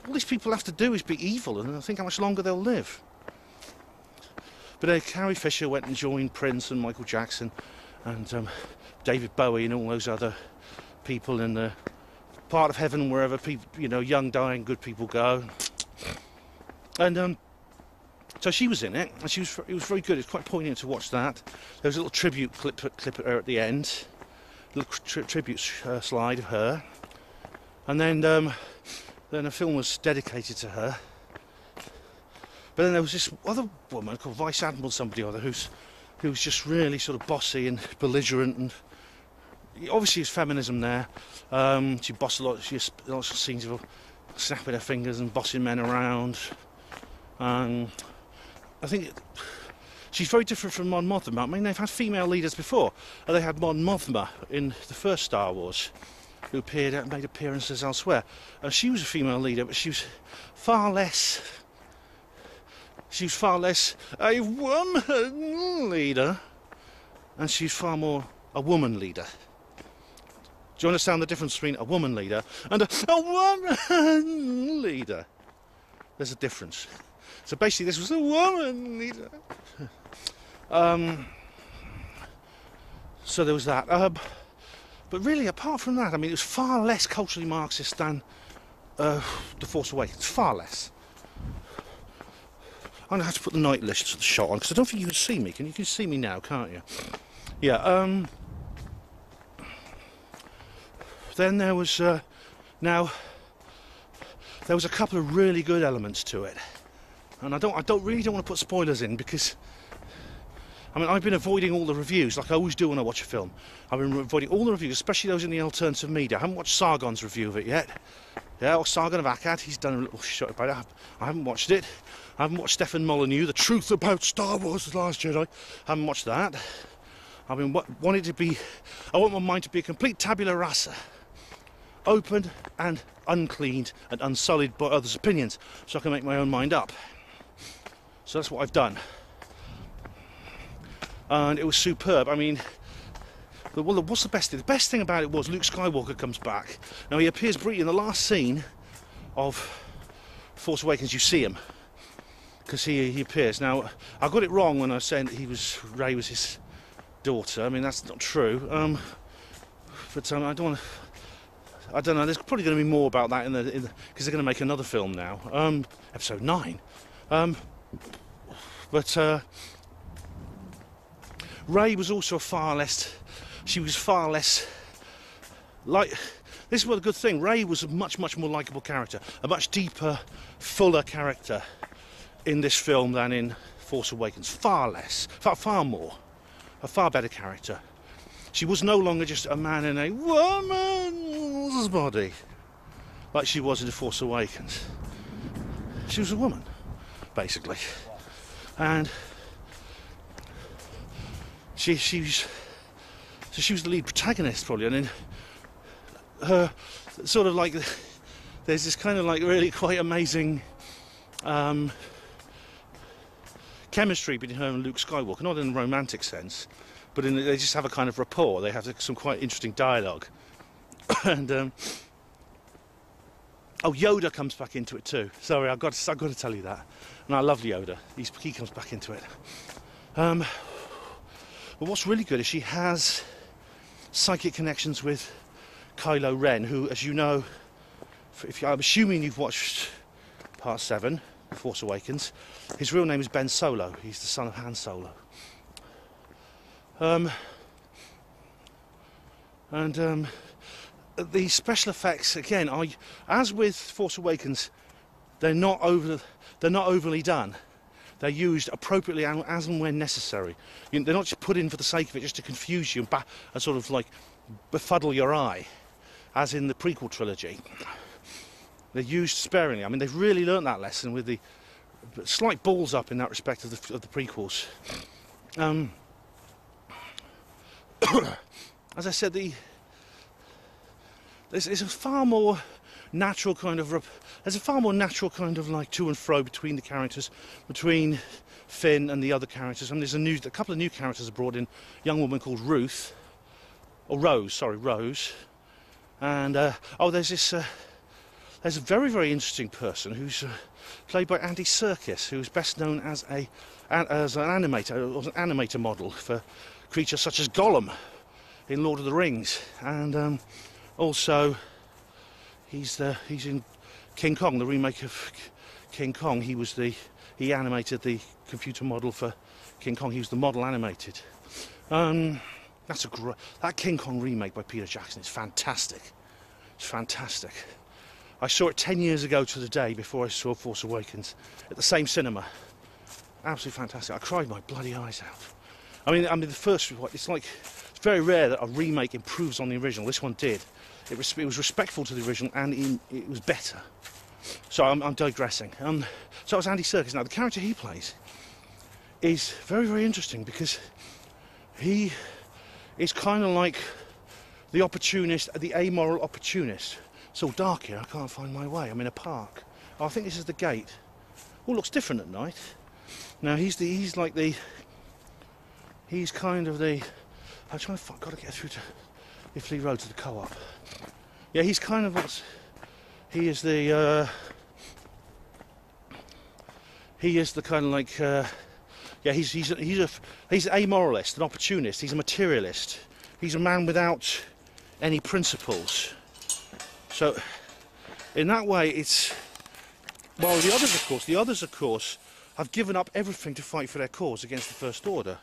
All these people have to do is be evil, and I think how much longer they'll live. But Carrie Fisher went and joined Prince and Michael Jackson and David Bowie and all those other people in the part of heaven wherever people, young, dying, good people go. And so she was in it, and it was very good. It's quite poignant to watch that. There was a little tribute clip at her at the end, a little tribute slide of her, and then a film was dedicated to her. But then there was this other woman called Vice Admiral somebody or other who was just really sort of bossy and belligerent, and obviously there's feminism there. She bossed lots of scenes of her snapping her fingers and bossing men around. I think she's very different from Mon Mothma. I mean, they've had female leaders before. They had Mon Mothma in the first Star Wars, who made appearances elsewhere. She was a female leader, but she was far less a woman leader, and she's far more a woman leader. Do you understand the difference between a woman leader and a woman leader? There's a difference. So basically this was a woman leader. So there was that. But really, apart from that, I mean, it was far less culturally Marxist than The Force Awakens. Far less. I'm going to have to put the night list shot on, because I don't think you can see me. You can see me now, can't you? Yeah, then there was, there was a couple of really good elements to it. And I really don't want to put spoilers in, because I mean, I've been avoiding all the reviews, like I always do when I watch a film. I've been avoiding all the reviews, especially those in the alternative media. I haven't watched Sargon's review of it yet. Yeah, or Sargon of Akkad, he's done a little shot about it. I haven't watched it. I haven't watched Stephen Molyneux, The Truth About Star Wars: The Last Jedi. I haven't watched that. I've been wanting to be... I want my mind to be a complete tabula rasa, opened and uncleaned and unsullied by others' opinions, so I can make my own mind up. So that's what I've done. And it was superb. I mean, well, what's the best thing? The best thing about it was Luke Skywalker comes back. Now, he appears briefly in the last scene of Force Awakens. You see him, because he appears. Now, I got it wrong when I was saying that Rey was his daughter. I mean, that's not true. But I don't want to... I don't know, there's probably going to be more about that because they're going to make another film now, episode 9. But Rey was also she was far less like, this is what a good thing, Rey was a much more likeable character, a much deeper, fuller character in this film than in Force Awakens. Far more, a far better character. She was no longer just a man in a woman's body, like she was in The Force Awakens. She was a woman, basically. And she was the lead protagonist, probably, and in her sort of like, there's this kind of like really quite amazing chemistry between her and Luke Skywalker, not in a romantic sense, but they just have a kind of rapport. They have some quite interesting dialogue. And oh, Yoda comes back into it too. Sorry, I've got to tell you that. And I love Yoda. He comes back into it. But what's really good is she has psychic connections with Kylo Ren, who, as you know, I'm assuming you've watched Part 7, Force Awakens. His real name is Ben Solo. He's the son of Han Solo. The special effects, again, as with Force Awakens, they're not overly done. They're used appropriately as and when necessary. They're not just put in for the sake of it, just to confuse you and sort of like befuddle your eye, as in the prequel trilogy. They're used sparingly. I mean, they've really learnt that lesson with the slight balls up in that respect of the prequels. As I said, there's a far more natural kind of like to and fro between the characters, between Finn and the other characters. I mean, there's a couple of new characters are brought in. A young woman called Rose, and there's a very interesting person who's played by Andy Serkis, who's best known as an animator model for creatures such as Gollum in Lord of the Rings, and also he's in King Kong, the remake of King Kong. He animated the computer model for King Kong. He was the model animated. That King Kong remake by Peter Jackson is fantastic. It's fantastic. I saw it 10 years ago to the day before I saw Force Awakens at the same cinema. Absolutely fantastic. I cried my bloody eyes out. I mean, the first, it's very rare that a remake improves on the original. This one did. It was respectful to the original, and it was better. So I'm digressing. So it's Andy Serkis. Now, the character he plays is very interesting, because he is kind of like the opportunist, the amoral opportunist. It's all dark here. I can't find my way. I'm in a park. Oh, I think this is the gate. Oh, looks different at night. Now he's kind of the. I'm trying to got to get through to Iffley Road to the co-op. Yeah, he's kind of what's. He is the kind of like. Yeah, he's a moralist, an opportunist. He's a materialist. He's a man without any principles. So, in that way, it's. Well, the others, of course, have given up everything to fight for their cause against the First Order.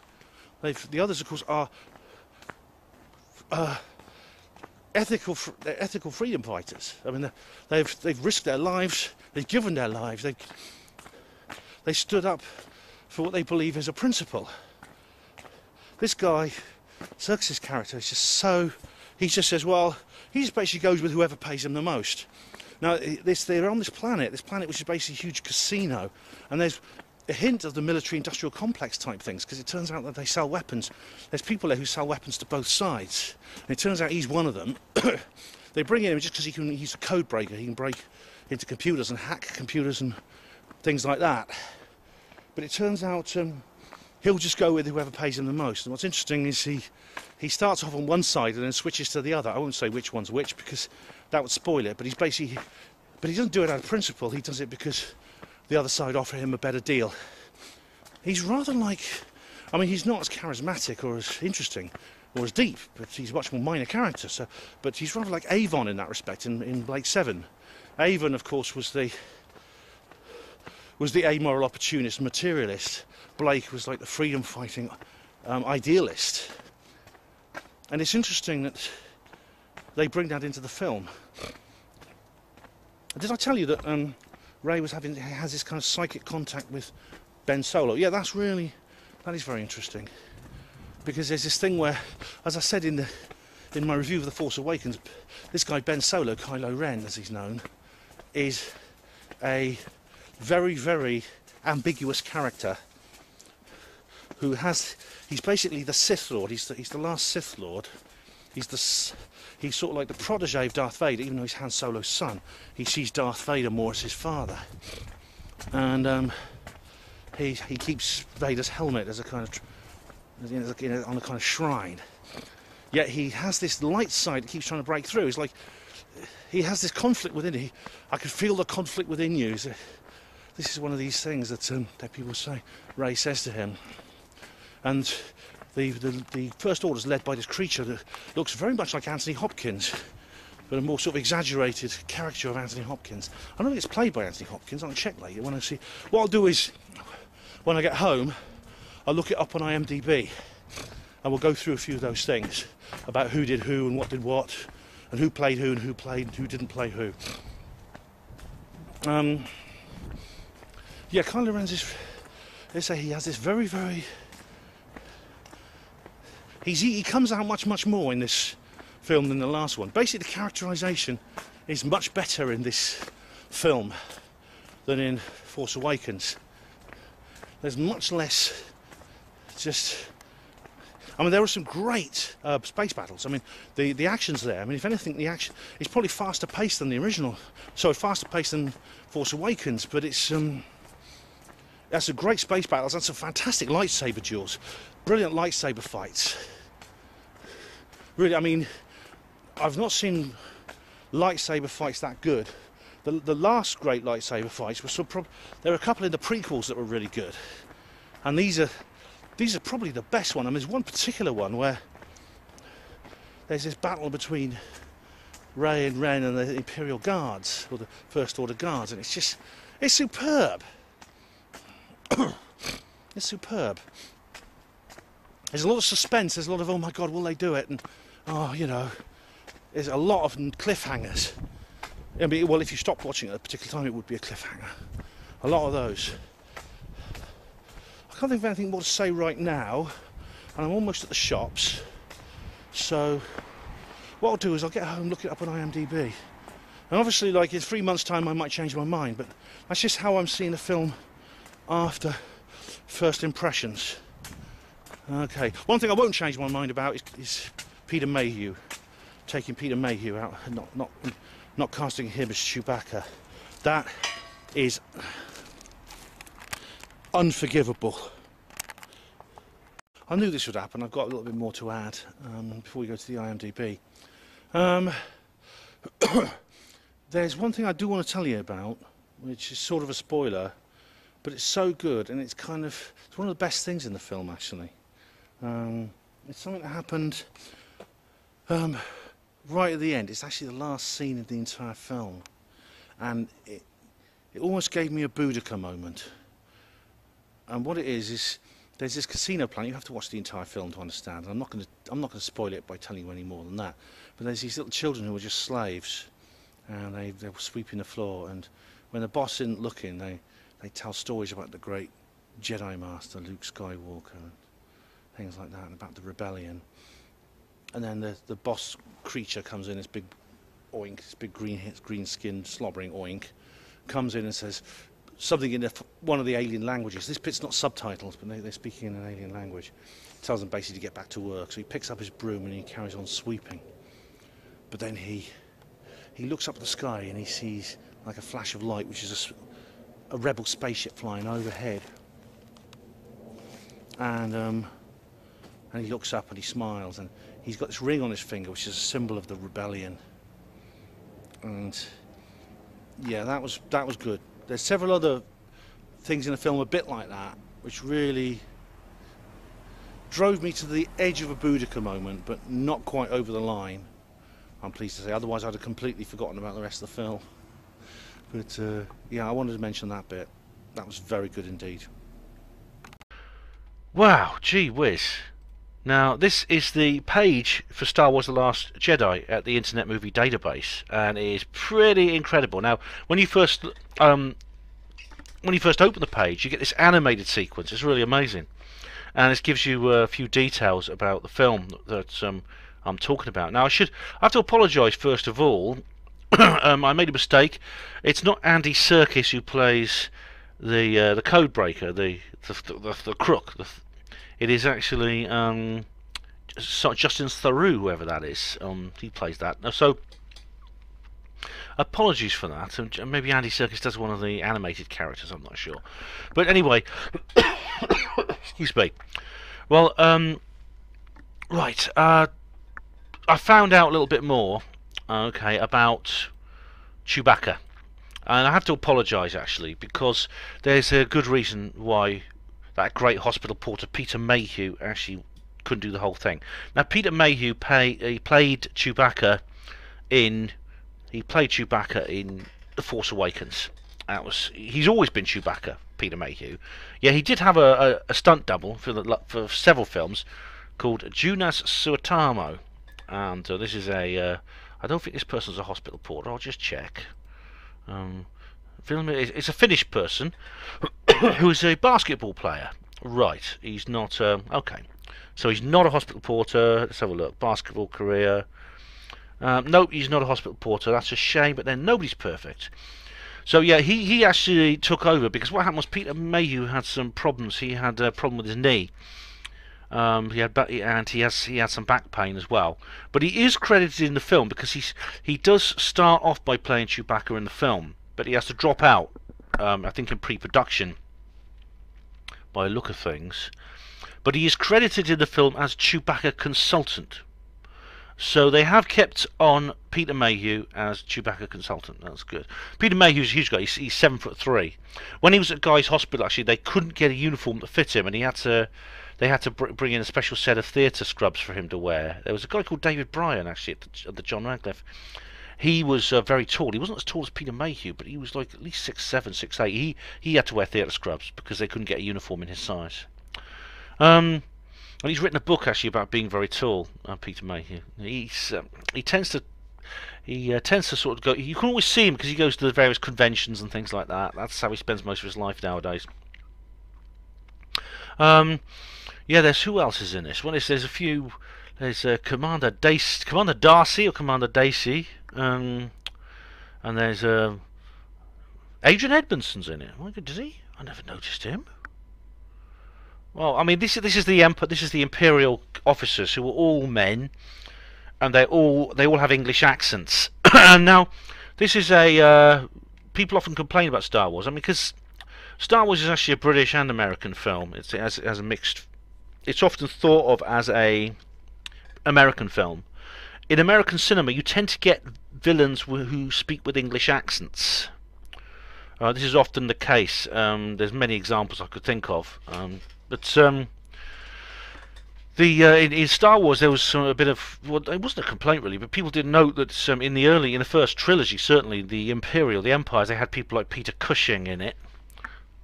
The others, of course, are ethical freedom fighters. I mean, they've risked their lives. They've given their lives. They stood up for what they believe is a principle. This guy, Serkis' character, is just so. He just says, well, he just basically goes with whoever pays him the most. Now, they're on this planet which is basically a huge casino, and a hint of the military-industrial complex type things, because it turns out that they sell weapons. There's people there who sell weapons to both sides, and it turns out he's one of them. They bring him just because he's a code breaker. He can break into computers and hack computers and things like that. But it turns out he'll just go with whoever pays him the most. And what's interesting is he starts off on one side and then switches to the other. I won't say which one's which because that would spoil it. But he doesn't do it out of principle. He does it because the other side offer him a better deal. He's rather like, I mean, he's not as charismatic or as interesting or as deep, but he's a much more minor character. But he's rather like Avon in that respect in Blake 7. Avon, of course, was the amoral opportunist materialist. Blake was like the freedom-fighting idealist. And it's interesting that they bring that into the film. Did I tell you that Ray has this kind of psychic contact with Ben Solo? Yeah, that is very interesting. Because there's this thing where, as I said in my review of The Force Awakens, this guy Ben Solo, Kylo Ren as he's known, is a very, very ambiguous character he's basically the Sith Lord. He's the last Sith Lord. He's sort of like the protege of Darth Vader, even though he's Han Solo's son. He sees Darth Vader more as his father, and he keeps Vader's helmet as a kind of on a kind of shrine. Yet he has this light side that keeps trying to break through. It's like he has this conflict within him. I could feel the conflict within you. So this is one of these things that people say. Ray says to him, and the First Order is led by this creature that looks very much like Anthony Hopkins, but a more sort of exaggerated caricature of Anthony Hopkins. I don't think it's played by Anthony Hopkins. I'll check later when I see. What I'll do is, when I get home, I'll look it up on IMDb, and we'll go through a few of those things about who did who and what did what, and who played who and who didn't play who. Yeah, Kylo Ren's they say he has this very, very. He comes out much more in this film than the last one. Basically, the characterisation is much better in this film than in Force Awakens. There's much less I mean, there are some great space battles. I mean, the action's there. I mean, if anything, the action is probably faster paced than the original. So faster paced than Force Awakens, but it's that's some great space battles and some fantastic lightsaber duels. Brilliant lightsaber fights. Really, I mean, I've not seen lightsaber fights that good. The last great lightsaber fights were there were a couple in the prequels that were really good, and these are probably the best one. I mean, there's one particular one where there's this battle between Rey and Ren and the Imperial Guards, or the First Order Guards, and it's superb. It's superb. There's a lot of suspense, there's a lot of, oh my god, will they do it? And, oh, you know, there's a lot of cliffhangers. I mean, well, if you stopped watching at a particular time, it would be a cliffhanger. A lot of those. I can't think of anything more to say right now, and I'm almost at the shops. So, what I'll do is I'll get home, look it up on IMDb. And obviously, like, in 3 months' time, I might change my mind, but that's just how I'm seeing the film after first impressions. Okay, one thing I won't change my mind about is Peter Mayhew, taking Peter Mayhew out, not casting him as Chewbacca. That is unforgivable. I knew this would happen. I've got a little bit more to add before we go to the IMDb. There's one thing I do want to tell you about, which is sort of a spoiler, but it's so good, and it's one of the best things in the film, actually. It's something that happened right at the end. It's actually the last scene of the entire film, and it almost gave me a Boudica moment. And what it is there's this casino planet. You have to watch the entire film to understand. I'm not going to spoil it by telling you any more than that. But there's these little children who are just slaves, and they were sweeping the floor. And when the boss isn't looking, they tell stories about the great Jedi Master Luke Skywalker and things like that, and about the rebellion. And then the boss creature comes in, this big oink, this big green-skinned slobbering oink, comes in and says, something in one of the alien languages. This bit's not subtitles, but they're speaking in an alien language. Tells him basically to get back to work. So he picks up his broom and he carries on sweeping. But then he looks up at the sky and he sees like a flash of light, which is a rebel spaceship flying overhead. And he looks up and he smiles, and he's got this ring on his finger, which is a symbol of the rebellion. And yeah, that was good. There's several other things in the film a bit like that, which really drove me to the edge of a Boudica moment, but not quite over the line, I'm pleased to say. Otherwise I'd have completely forgotten about the rest of the film. But yeah, I wanted to mention that bit. That was very good indeed. Wow, gee whiz. Now, this is the page for Star Wars: The Last Jedi at the Internet Movie Database, and it is pretty incredible. Now, when you first open the page, you get this animated sequence. It's really amazing, and it gives you a few details about the film that I'm talking about. Now, I have to apologise first of all. I made a mistake. It's not Andy Serkis who plays the code breaker, the crook. It is actually Justin Theroux, whoever that is. He plays that. So, apologies for that. And maybe Andy Serkis does one of the animated characters. I'm not sure. But anyway, excuse me. Well, right. I found out a little bit more. Okay, about Chewbacca, and I have to apologise actually, because there's a good reason why that great hospital porter Peter Mayhew actually couldn't do the whole thing. Now, Peter Mayhew he played Chewbacca in The Force Awakens. He's always been Chewbacca, Peter Mayhew. Yeah, he did have a stunt double for several films called Jonas Suetamo, and this is a I don't think this person's a hospital porter. I'll just check. It's a Finnish person who is a basketball player. Right, he's not... okay, so he's not a hospital porter. Let's have a look. Basketball career. Nope, he's not a hospital porter. That's a shame, but then nobody's perfect. So yeah, he actually took over, because what happened was Peter Mayhew had some problems. He had a problem with his knee. He had some back pain as well, but he is credited in the film because he does start off by playing Chewbacca in the film, but he has to drop out, I think in pre-production, by the look of things. But he is credited in the film as Chewbacca consultant, so they have kept on Peter Mayhew as Chewbacca consultant. That's good. Peter Mayhew's a huge guy. He's 7'3". When he was at Guy's Hospital, actually, they couldn't get a uniform to fit him, and they had to bring in a special set of theatre scrubs for him to wear. There was a guy called David Bryan, actually, at the John Radcliffe. He was very tall. He wasn't as tall as Peter Mayhew, but he was like at least 6'7", 6'8". He had to wear theatre scrubs because they couldn't get a uniform in his size. And he's written a book, actually, about being very tall, Peter Mayhew. He tends to sort of go... You can always see him because he goes to the various conventions and things like that. That's how he spends most of his life nowadays. Yeah, who else is in this? Well, there's a few. There's Commander Darcy or Commander Dacey, and there's Adrian Edmondson's in it. My God, does he? I never noticed him. Well, I mean, this is the Imperial officers who are all men, and they all have English accents. And now, this is people often complain about Star Wars. I mean, because Star Wars is actually a British and American film. It has a mixed. It's often thought of as a American film. In American cinema, you tend to get villains who speak with English accents. This is often the case. There's many examples I could think of. But in Star Wars, there was a bit of... Well, it wasn't a complaint really, but people did note that in the first trilogy, certainly the Empires, they had people like Peter Cushing in it,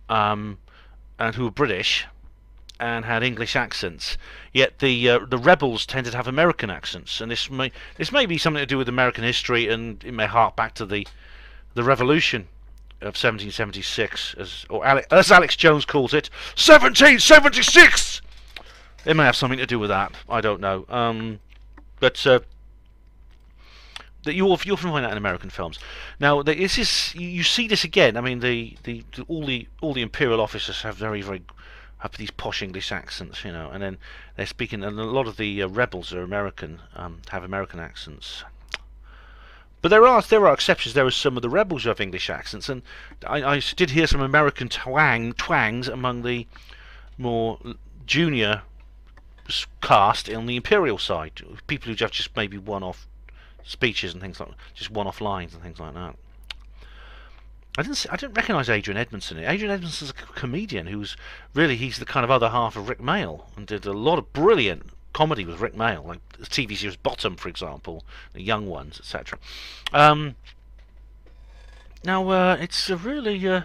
and who were British and had English accents. Yet the rebels tended to have American accents, and this may be something to do with American history, and it may hark back to the Revolution of 1776, as Alex Jones calls it, 1776. It may have something to do with that. I don't know. But that you often find that in American films. Now, this is you see this again. I mean, all the imperial officers have have these posh English accents, you know, and then they're speaking. And a lot of the rebels are American, have American accents. But there are exceptions. There are some of the rebels who have English accents, and I did hear some American twangs among the more junior cast on the imperial side. People who have just maybe one-off speeches and things like just one-off lines and things like that. I didn't recognise Adrian Edmondson. Adrian Edmondson's a comedian he's the kind of other half of Rick Mayall, and did a lot of brilliant comedy with Rick Mayall, like the TV series Bottom, for example, the Young Ones, etc. Now it's a really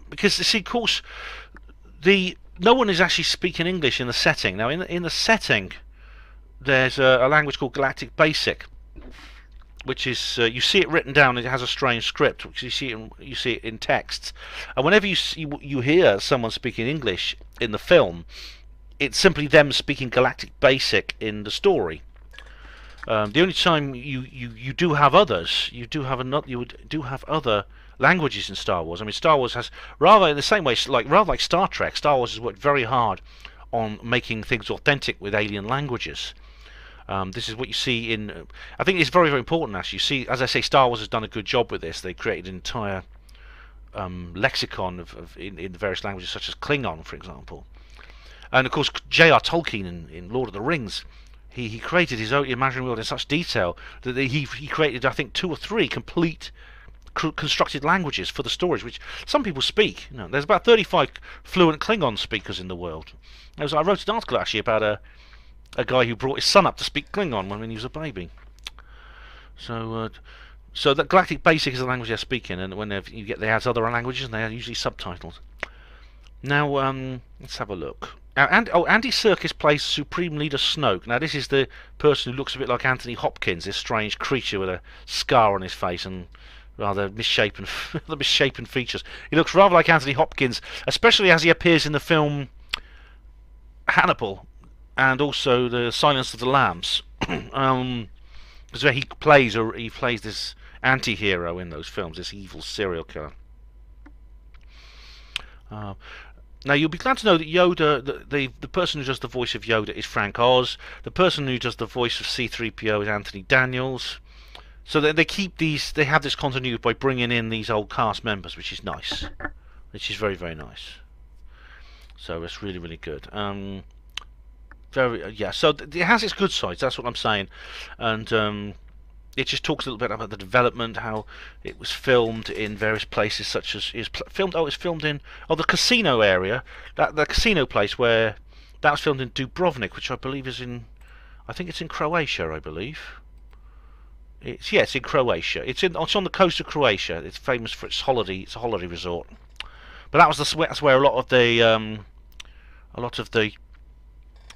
because you see, of course, no one is actually speaking English in the setting. Now, in the setting, there's a language called Galactic Basic, which is you see it written down. It has a strange script, which you see it in text. And whenever you hear someone speaking English in the film, it's simply them speaking Galactic Basic in the story. The only time you do have others, you do have other languages in Star Wars. I mean, Star Wars has, rather in the same way, rather like Star Trek, Star Wars has worked very hard on making things authentic with alien languages. This is what you see in. I think it's very, very important. Actually, you see, as I say, Star Wars has done a good job with this. They created an entire lexicon in the various languages, such as Klingon, for example. And of course, J.R. Tolkien in Lord of the Rings, he created his own imaginary world in such detail that he created, I think, 2 or 3 complete constructed languages for the stories, which some people speak. You know, there's about 35 fluent Klingon speakers in the world. I wrote an article actually about a guy who brought his son up to speak Klingon when he was a baby. So that Galactic Basic is the language they're speaking, and when they have other languages, and they are usually subtitled. Now, let's have a look. Andy Serkis plays Supreme Leader Snoke. Now, this is the person who looks a bit like Anthony Hopkins, this strange creature with a scar on his face and rather misshapen features. He looks rather like Anthony Hopkins, especially as he appears in the film Hannibal and also the Silence of the Lambs. Because he plays this anti-hero in those films, this evil serial killer. Now, you'll be glad to know that Yoda, the person who does the voice of Yoda is Frank Oz. The person who does the voice of C-3PO is Anthony Daniels. So they have this continuity by bringing in these old cast members, which is nice. Which is very, very nice. So it's really, really good. So it has its good sides, that's what I'm saying. And it just talks a little bit about the development, how it was filmed in various places, such as it's filmed in the casino area, the casino place where that was filmed in Dubrovnik, which I believe is I think it's in Croatia, I believe. It's in Croatia. It's on the coast of Croatia. It's famous for its holiday. It's a holiday resort. But that's where a lot of the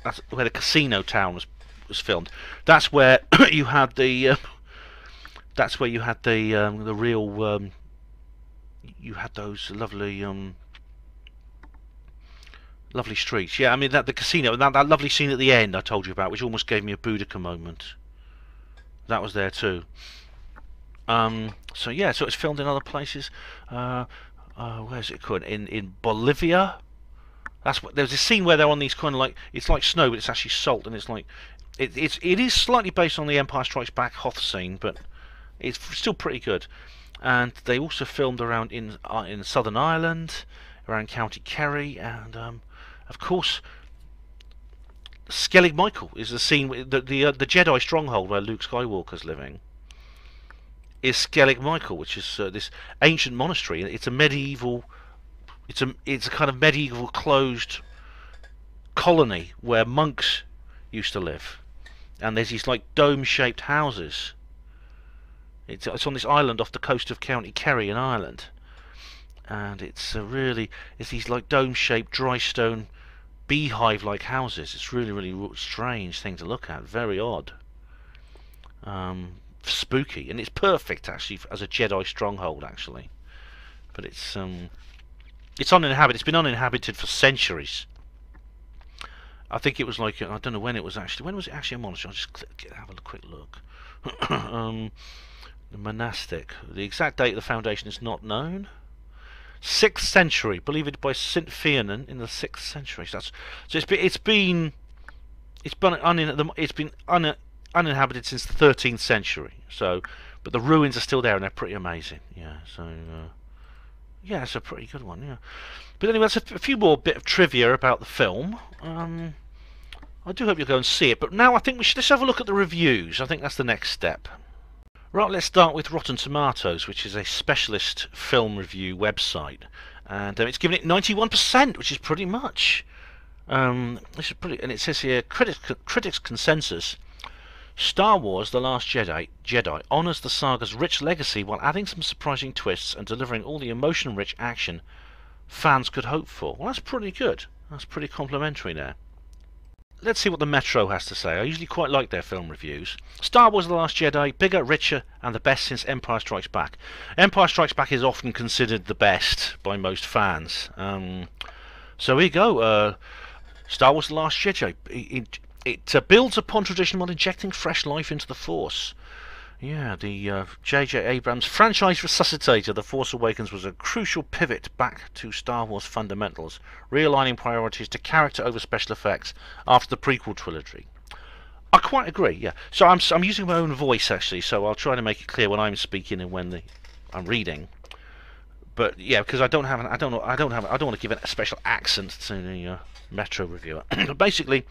that's where the casino town was filmed. That's where you had the real you had those lovely streets. Yeah, I mean the casino, that lovely scene at the end I told you about, which almost gave me a Boudica moment. That was there too. So it's filmed in other places. Where's it called? In Bolivia. There's a scene where they're on these kind of it's like snow, but it's actually salt, and it's like it is slightly based on the Empire Strikes Back Hoth scene, but it's still pretty good. And they also filmed around in Southern Ireland, around County Kerry, and of course Skellig Michael is the scene the Jedi stronghold where Luke Skywalker's living. Is Skellig Michael, which is this ancient monastery. It's a medieval. It's a kind of medieval closed colony where monks used to live, and there's these like dome-shaped houses. It's on this island off the coast of County Kerry in Ireland, and it's these like dome-shaped dry stone beehive-like houses. It's really, really strange thing to look at. Very odd, spooky, and it's perfect actually as a Jedi stronghold actually. But it's uninhabited. It's been uninhabited for centuries. I think it was like, I don't know when it was actually. When was it actually a monastery? I'll just have a quick look. The monastic. The exact date of the foundation is not known. 6th century, believed by St. Fionan in the 6th century. So it's been uninhabited since the 13th century. So, but the ruins are still there and they're pretty amazing. Yeah. So, yeah, it's a pretty good one. Yeah. But anyway, that's a few more bit of trivia about the film. I do hope you'll go and see it. But now I think let's have a look at the reviews. I think that's the next step. Right, let's start with Rotten Tomatoes, which is a specialist film review website, and it's given it 91%, which is pretty much. This is pretty, and it says here, critics' consensus: Star Wars: The Last Jedi honours the saga's rich legacy while adding some surprising twists and delivering all the emotion-rich action fans could hope for. Well, that's pretty good. That's pretty complimentary there. Let's see what the Metro has to say. I usually quite like their film reviews. Star Wars: The Last Jedi, bigger, richer, and the best since Empire Strikes Back. Empire Strikes Back is often considered the best by most fans. So here you go. Star Wars: The Last Jedi. It builds upon tradition while injecting fresh life into the Force. Yeah, the J.J. Abrams franchise resuscitator, The Force Awakens, was a crucial pivot back to Star Wars fundamentals, realigning priorities to character over special effects after the prequel trilogy. I quite agree. Yeah. So I'm using my own voice actually, so I'll try to make it clear when I'm speaking and when I'm reading. But yeah, because I don't want to give it a special accent to the Metro reviewer. But basically,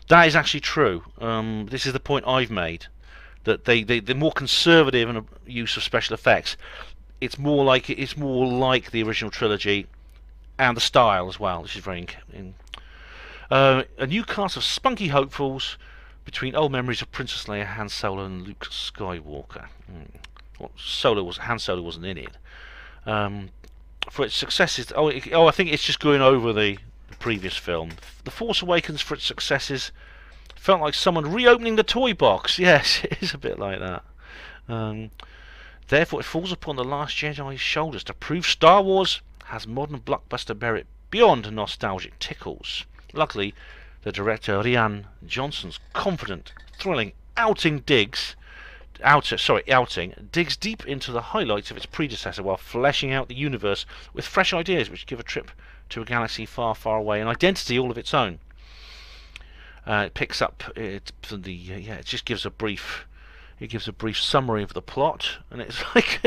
that is actually true. This is the point I've made. That they're more conservative in the use of special effects. It's more like the original trilogy, and the style as well. This is very a new cast of spunky hopefuls between old memories of Princess Leia, Han Solo, and Luke Skywalker. Well, Han Solo wasn't in it. For its successes, I think it's just going over the previous film. The Force Awakens, for its successes, felt like someone reopening the toy box. Yes, it is a bit like that. Therefore, it falls upon The Last Jedi's shoulders to prove Star Wars has modern blockbuster merit beyond nostalgic tickles. Luckily, the director Rian Johnson's confident, thrilling outing digs deep into the highlights of its predecessor while fleshing out the universe with fresh ideas which give a trip to a galaxy far, far away an identity all of its own. It picks up it just gives a brief summary of the plot, and it's like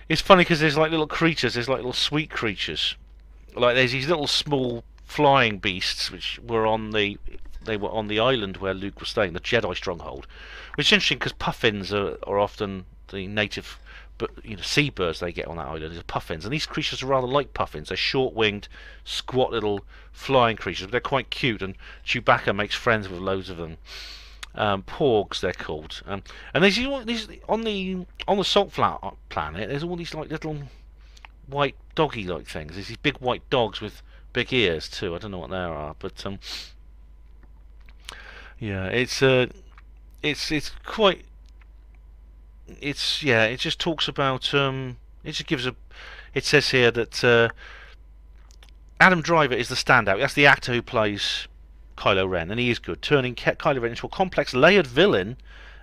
it's funny because there's like little creatures, there's like little sweet creatures, like there's these little small flying beasts which were on the island where Luke was staying, the Jedi stronghold, which is interesting because puffins are often the native seabirds they get on that island is puffins, and these creatures are rather like puffins. They're short-winged, squat little flying creatures, but they're quite cute, and Chewbacca makes friends with loads of them. Porgs they're called, and there's these on the salt flat planet. There's all these like little white doggy-like things. There's these big white dogs with big ears too. I don't know what they are, but yeah, it's quite. It just talks about it just gives it says here that Adam Driver is the standout. That's the actor who plays Kylo Ren, and he is good, turning Kylo Ren into a complex layered villain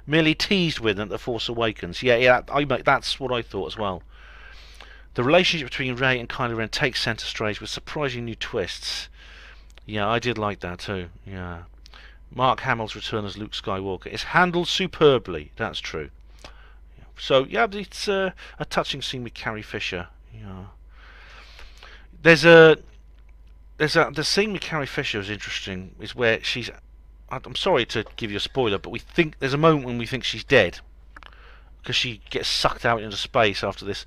merely teased with at The Force Awakens. That's what I thought as well. The relationship between Rey and Kylo Ren takes centre stage with surprising new twists. Yeah, I did like that too. Yeah, Mark Hamill's return as Luke Skywalker is handled superbly. That's true. So yeah, it's a touching scene with Carrie Fisher. Yeah, the scene with Carrie Fisher is interesting. Is where she's. I'm sorry to give you a spoiler, but we think there's a moment when we think she's dead because she gets sucked out into space after this.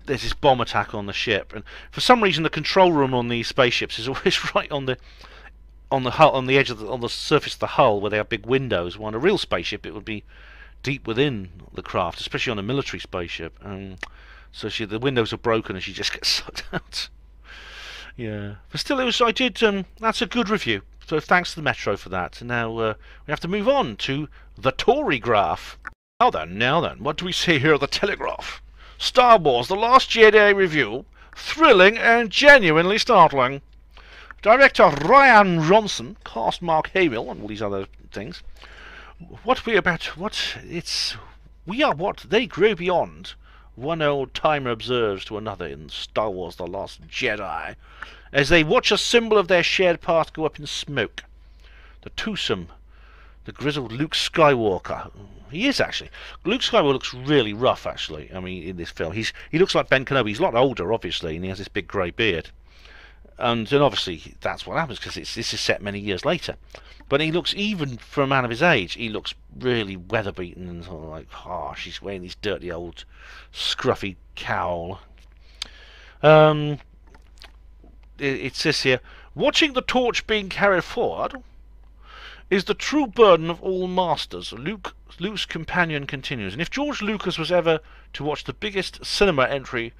There's this bomb attack on the ship, and for some reason the control room on these spaceships is always right on the hull, on the edge of on the surface of the hull where they have big windows. While on a real spaceship, it would be deep within the craft, especially on a military spaceship. So the windows are broken and she just gets sucked out. Yeah, but still, that's a good review. So thanks to the Metro for that. And now we have to move on to the Tory graph. Now then, what do we see here at the Telegraph? Star Wars: The Last Jedi review, thrilling and genuinely startling. Director Ryan Johnson, cast Mark Hamill, and all these other things. We are what they grow beyond. One old timer observes to another in Star Wars The Last Jedi, as they watch a symbol of their shared past go up in smoke. The twosome, the grizzled Luke Skywalker. He is actually. Luke Skywalker looks really rough, actually. I mean, in this film, he looks like Ben Kenobi. He's a lot older, obviously, and he has this big grey beard. And obviously that's what happens because this is set many years later. But he looks, even for a man of his age, he looks really weather-beaten and sort of like harsh. He's wearing this dirty old scruffy cowl. It says here, watching the torch being carried forward is the true burden of all masters. Luke's companion continues. And if George Lucas was ever to watch the biggest cinema entry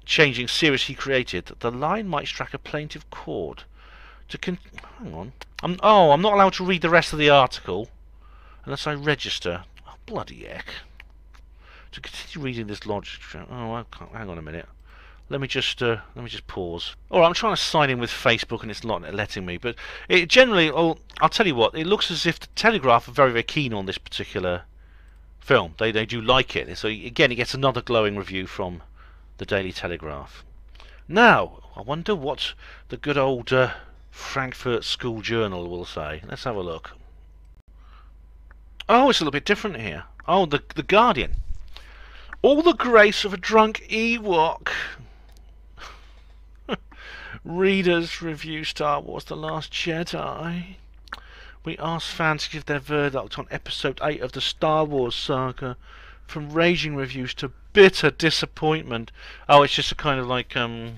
changing series he created, the line might strike a plaintive chord. Hang on. I'm not allowed to read the rest of the article unless I register. Oh, bloody heck. To continue reading this logic. Oh, I can't. Hang on a minute. Let me just pause. Alright, I'm trying to sign in with Facebook and it's not letting me. But it generally, I'll tell you what, it looks as if the Telegraph are very, very keen on this particular film. They do like it. So again, it gets another glowing review from the Daily Telegraph. Now, I wonder what the good old Frankfurt School Journal will say. Let's have a look. Oh, it's a little bit different here. Oh, the Guardian. All the grace of a drunk Ewok. Readers review Star Wars The Last Jedi. We asked fans to give their verdict on Episode 8 of the Star Wars saga, from raging reviews to bitter disappointment. Oh, it's just a kind of like oh,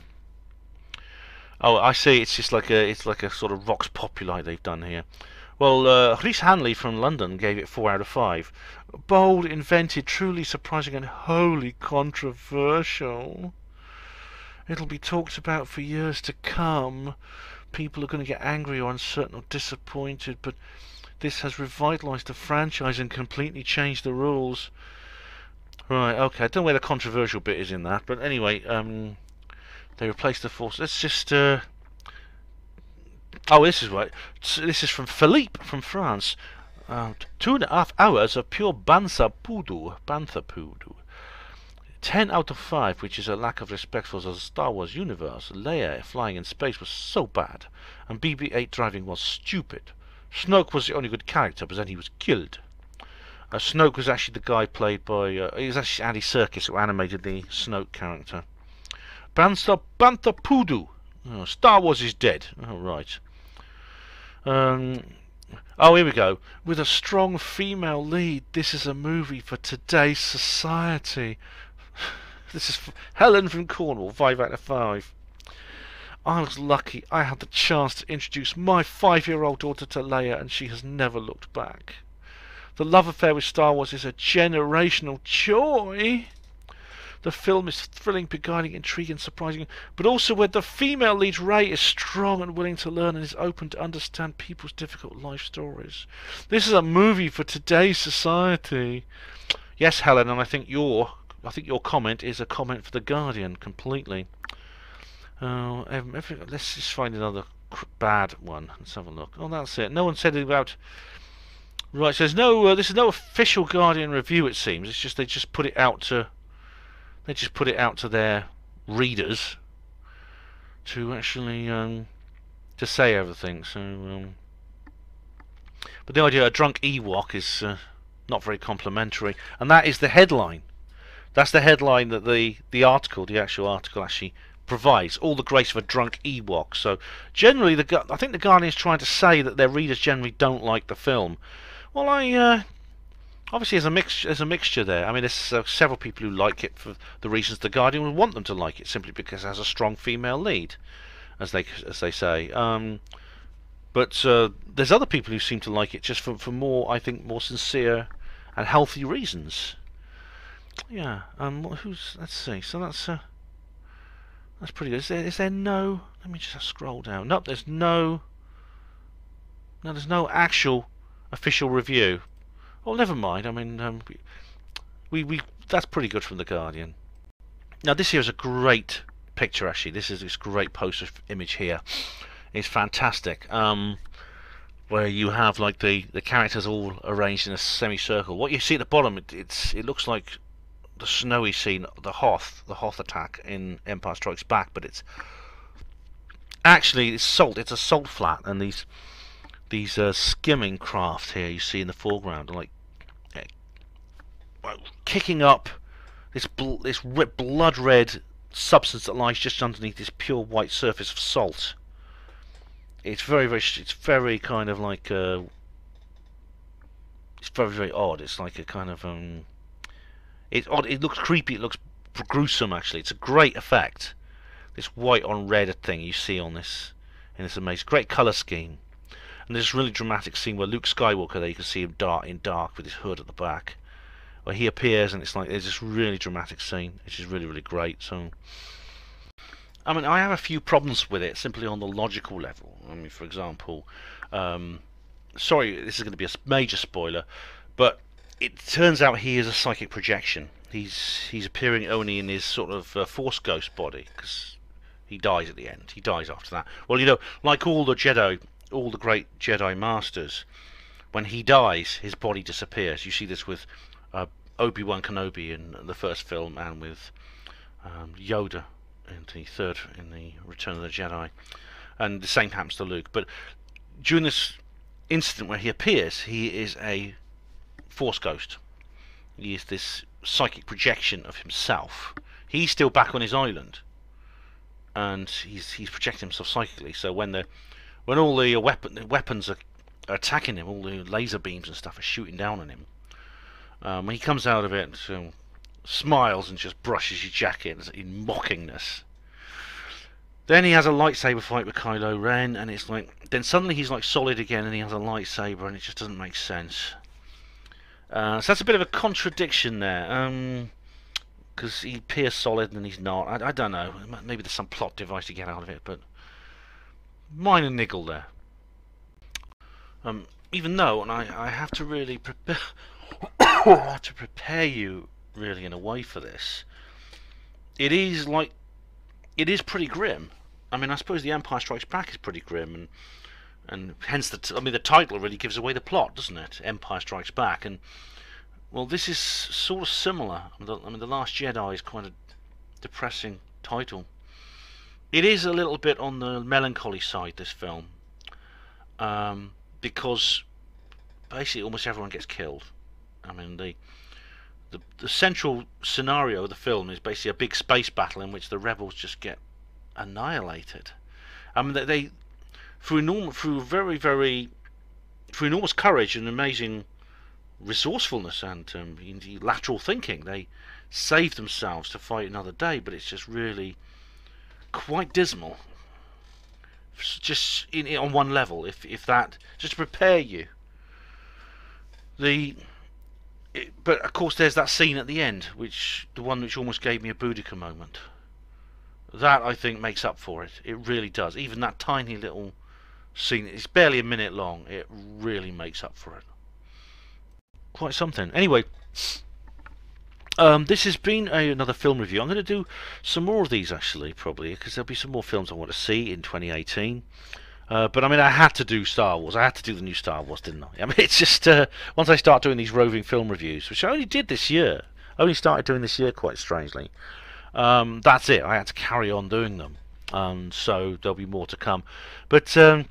I see. It's just like a sort of Vox Populi they've done here. Well, Rhys Hanley from London gave it 4 out of 5. Bold, invented, truly surprising, and wholly controversial. It'll be talked about for years to come. People are going to get angry or uncertain or disappointed, but this has revitalised the franchise and completely changed the rules. Right, okay, I don't know where the controversial bit is in that, but anyway, they replaced the Force. Let's just, oh, this is right. This is from Philippe from France. 2.5 hours of pure bantha poodoo. 10 out of 5, which is a lack of respect for the Star Wars universe. Leia flying in space was so bad, and BB-8 driving was stupid. Snoke was the only good character, but then he was killed. Snoke was actually the guy played by... it was actually Andy Serkis who animated the Snoke character. Bantha Poodoo. Oh, Star Wars is dead. Oh, right. Oh, here we go. With a strong female lead, this is a movie for today's society. This is Helen from Cornwall, 5 out of 5. I was lucky I had the chance to introduce my 5-year-old daughter to Leia, and she has never looked back. The love affair with Star Wars is a generational joy. The film is thrilling, beguiling, intriguing, surprising, but also where the female lead Rey is strong and willing to learn and is open to understand people's difficult life stories. This is a movie for today's society. Yes, Helen, and I think your comment is a comment for The Guardian completely. Let's just find another bad one. Let's have a look. Oh, that's it. No one said anything about... Right, so there's no... this is no official Guardian review, it seems. It's just they just put it out to... They just put it out to their readers to actually to say everything. So, but the idea of a drunk Ewok is not very complimentary, and that is the headline. That's the headline that the actual article actually provides. All the grace of a drunk Ewok. So generally, I think the Guardian is trying to say that their readers generally don't like the film. Well, obviously there's a mixture there. I mean, there's several people who like it for the reasons the Guardian would want them to like it, simply because it has a strong female lead, as they say. But there's other people who seem to like it just for more, I think, more sincere and healthy reasons. Yeah. Let's see. So that's pretty good. Is there no? Let me just scroll down. Nope. There's no actual official review. Well, never mind. I mean, we that's pretty good from the Guardian. Now this here is a great picture. Actually, this is this great poster image here. is fantastic. Where you have like the characters all arranged in a semicircle. What you see at the bottom, it looks like the snowy scene, the Hoth attack in Empire Strikes Back, but it's actually it's a salt flat, and these skimming craft here you see in the foreground are like kicking up this blood red substance that lies just underneath this pure white surface of salt. It's very kind of like it's very odd. It's like a kind of it's odd. It looks creepy. It looks gruesome. Actually, it's a great effect. This white on red thing you see on this in this amazing, great color scheme. And there's this really dramatic scene where Luke Skywalker, there you can see him dark with his hood at the back, where he appears, and it's like there's this really dramatic scene, which is really great. So, I mean, I have a few problems with it simply on the logical level. I mean, for example, sorry, this is going to be a major spoiler, but it turns out he is a psychic projection. He's appearing only in his sort of Force Ghost body, because he dies at the end. He dies after that. Well, you know, like all the Jedi, all the great Jedi Masters, when he dies, his body disappears. You see this with Obi-Wan Kenobi in the first film, and with Yoda in the Return of the Jedi, and the same happens to Luke. But during this incident where he appears, he is a Force Ghost. He is this psychic projection of himself. He's still back on his island, and he's projecting himself psychically. So when all the weapons are attacking him, all the laser beams and stuff are shooting down on him, when he comes out of it, smiles and just brushes his jacket in mockingness. Then he has a lightsaber fight with Kylo Ren, and it's like, then suddenly he's like solid again, and he has a lightsaber, and it just doesn't make sense. So that's a bit of a contradiction there, because he appears solid and he's not. I don't know. Maybe there's some plot device to get out of it, but minor niggle there. Even though, and I have to really prepare, I have to prepare you really in a way for this. It is pretty grim. I mean, I suppose The Empire Strikes Back is pretty grim, and hence the title really gives away the plot, doesn't it? Empire Strikes Back, and well, this is sort of similar. I mean, The Last Jedi is quite a depressing title. It is a little bit on the melancholy side, this film, because basically almost everyone gets killed. I mean, the central scenario of the film is basically a big space battle in which the rebels just get annihilated. I mean, they through enormous courage and amazing resourcefulness and lateral thinking, they save themselves to fight another day. But it's just really quite dismal. Just on one level, if that, just to prepare you. But of course, there's that scene at the end, the one which almost gave me a Boudica moment. That, I think, makes up for it. It really does. Even that tiny little scene, it's barely a minute long. It really makes up for it. Quite something. Anyway, this has been another film review. I'm going to do some more of these, actually, probably, because there'll be some more films I want to see in 2018. But I mean, I had to do Star Wars. I had to do the new Star Wars, didn't I? I mean, it's just once I start doing these roving film reviews, which I only did this year, I only started doing this year, quite strangely. That's it. I had to carry on doing them, so there'll be more to come. But I'm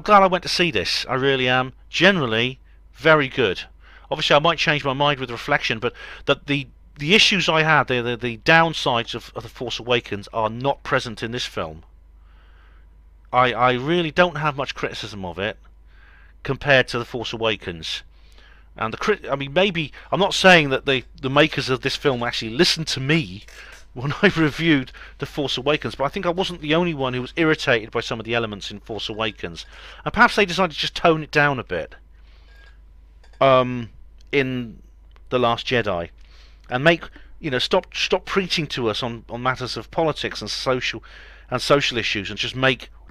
glad I went to see this. I really am. Generally, very good. Obviously, I might change my mind with reflection, but the issues I had, the downsides of The Force Awakens, are not present in this film. I really don't have much criticism of it compared to The Force Awakens. And I mean, maybe I'm not saying that the makers of this film actually listened to me when I reviewed The Force Awakens, but I think I wasn't the only one who was irritated by some of the elements in Force Awakens, and perhaps they decided to just tone it down a bit in The Last Jedi, and stop preaching to us on matters of politics and social issues, and just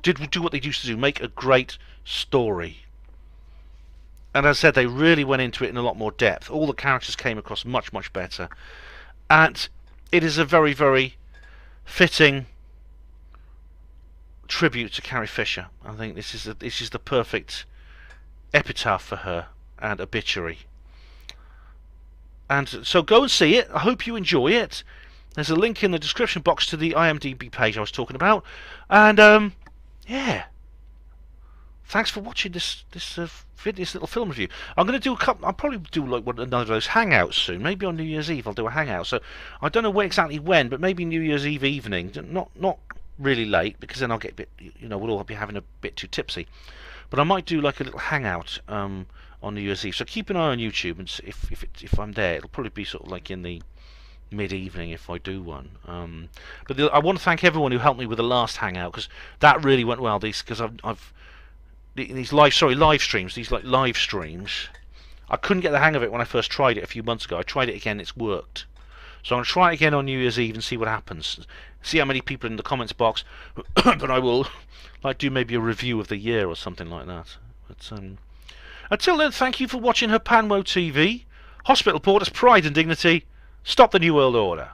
do what they used to do, make a great story. And as I said, they really went into it in a lot more depth. All the characters came across much better, and it is a very, very fitting tribute to Carrie Fisher. I think this is the perfect epitaph for her and obituary. And so go and see it. I hope you enjoy it. There's a link in the description box to the IMDb page I was talking about. And yeah, thanks for watching this little film review. I'm going to do a couple. I'll probably do like another of those hangouts soon. Maybe on New Year's Eve I'll do a hangout. So I don't know exactly when, but maybe New Year's Eve evening. Not really late, because then I'll get a bit. We'll all be having a bit too tipsy. But I might do like a little hangout on New Year's Eve. So keep an eye on YouTube, and if I'm there, it'll probably be sort of like in the mid-evening if I do one. But I want to thank everyone who helped me with the last hangout, because that really went well. Because these live streams, these like live streams, I couldn't get the hang of it when I first tried it a few months ago. I tried it again, it's worked. So I'm going to try it again on New Year's Eve and see what happens. See how many people in the comments box. But I will like do maybe a review of the year or something like that. But until then, thank you for watching Her Panwo TV. Hospital Porters, Pride and Dignity. Stop the New World Order.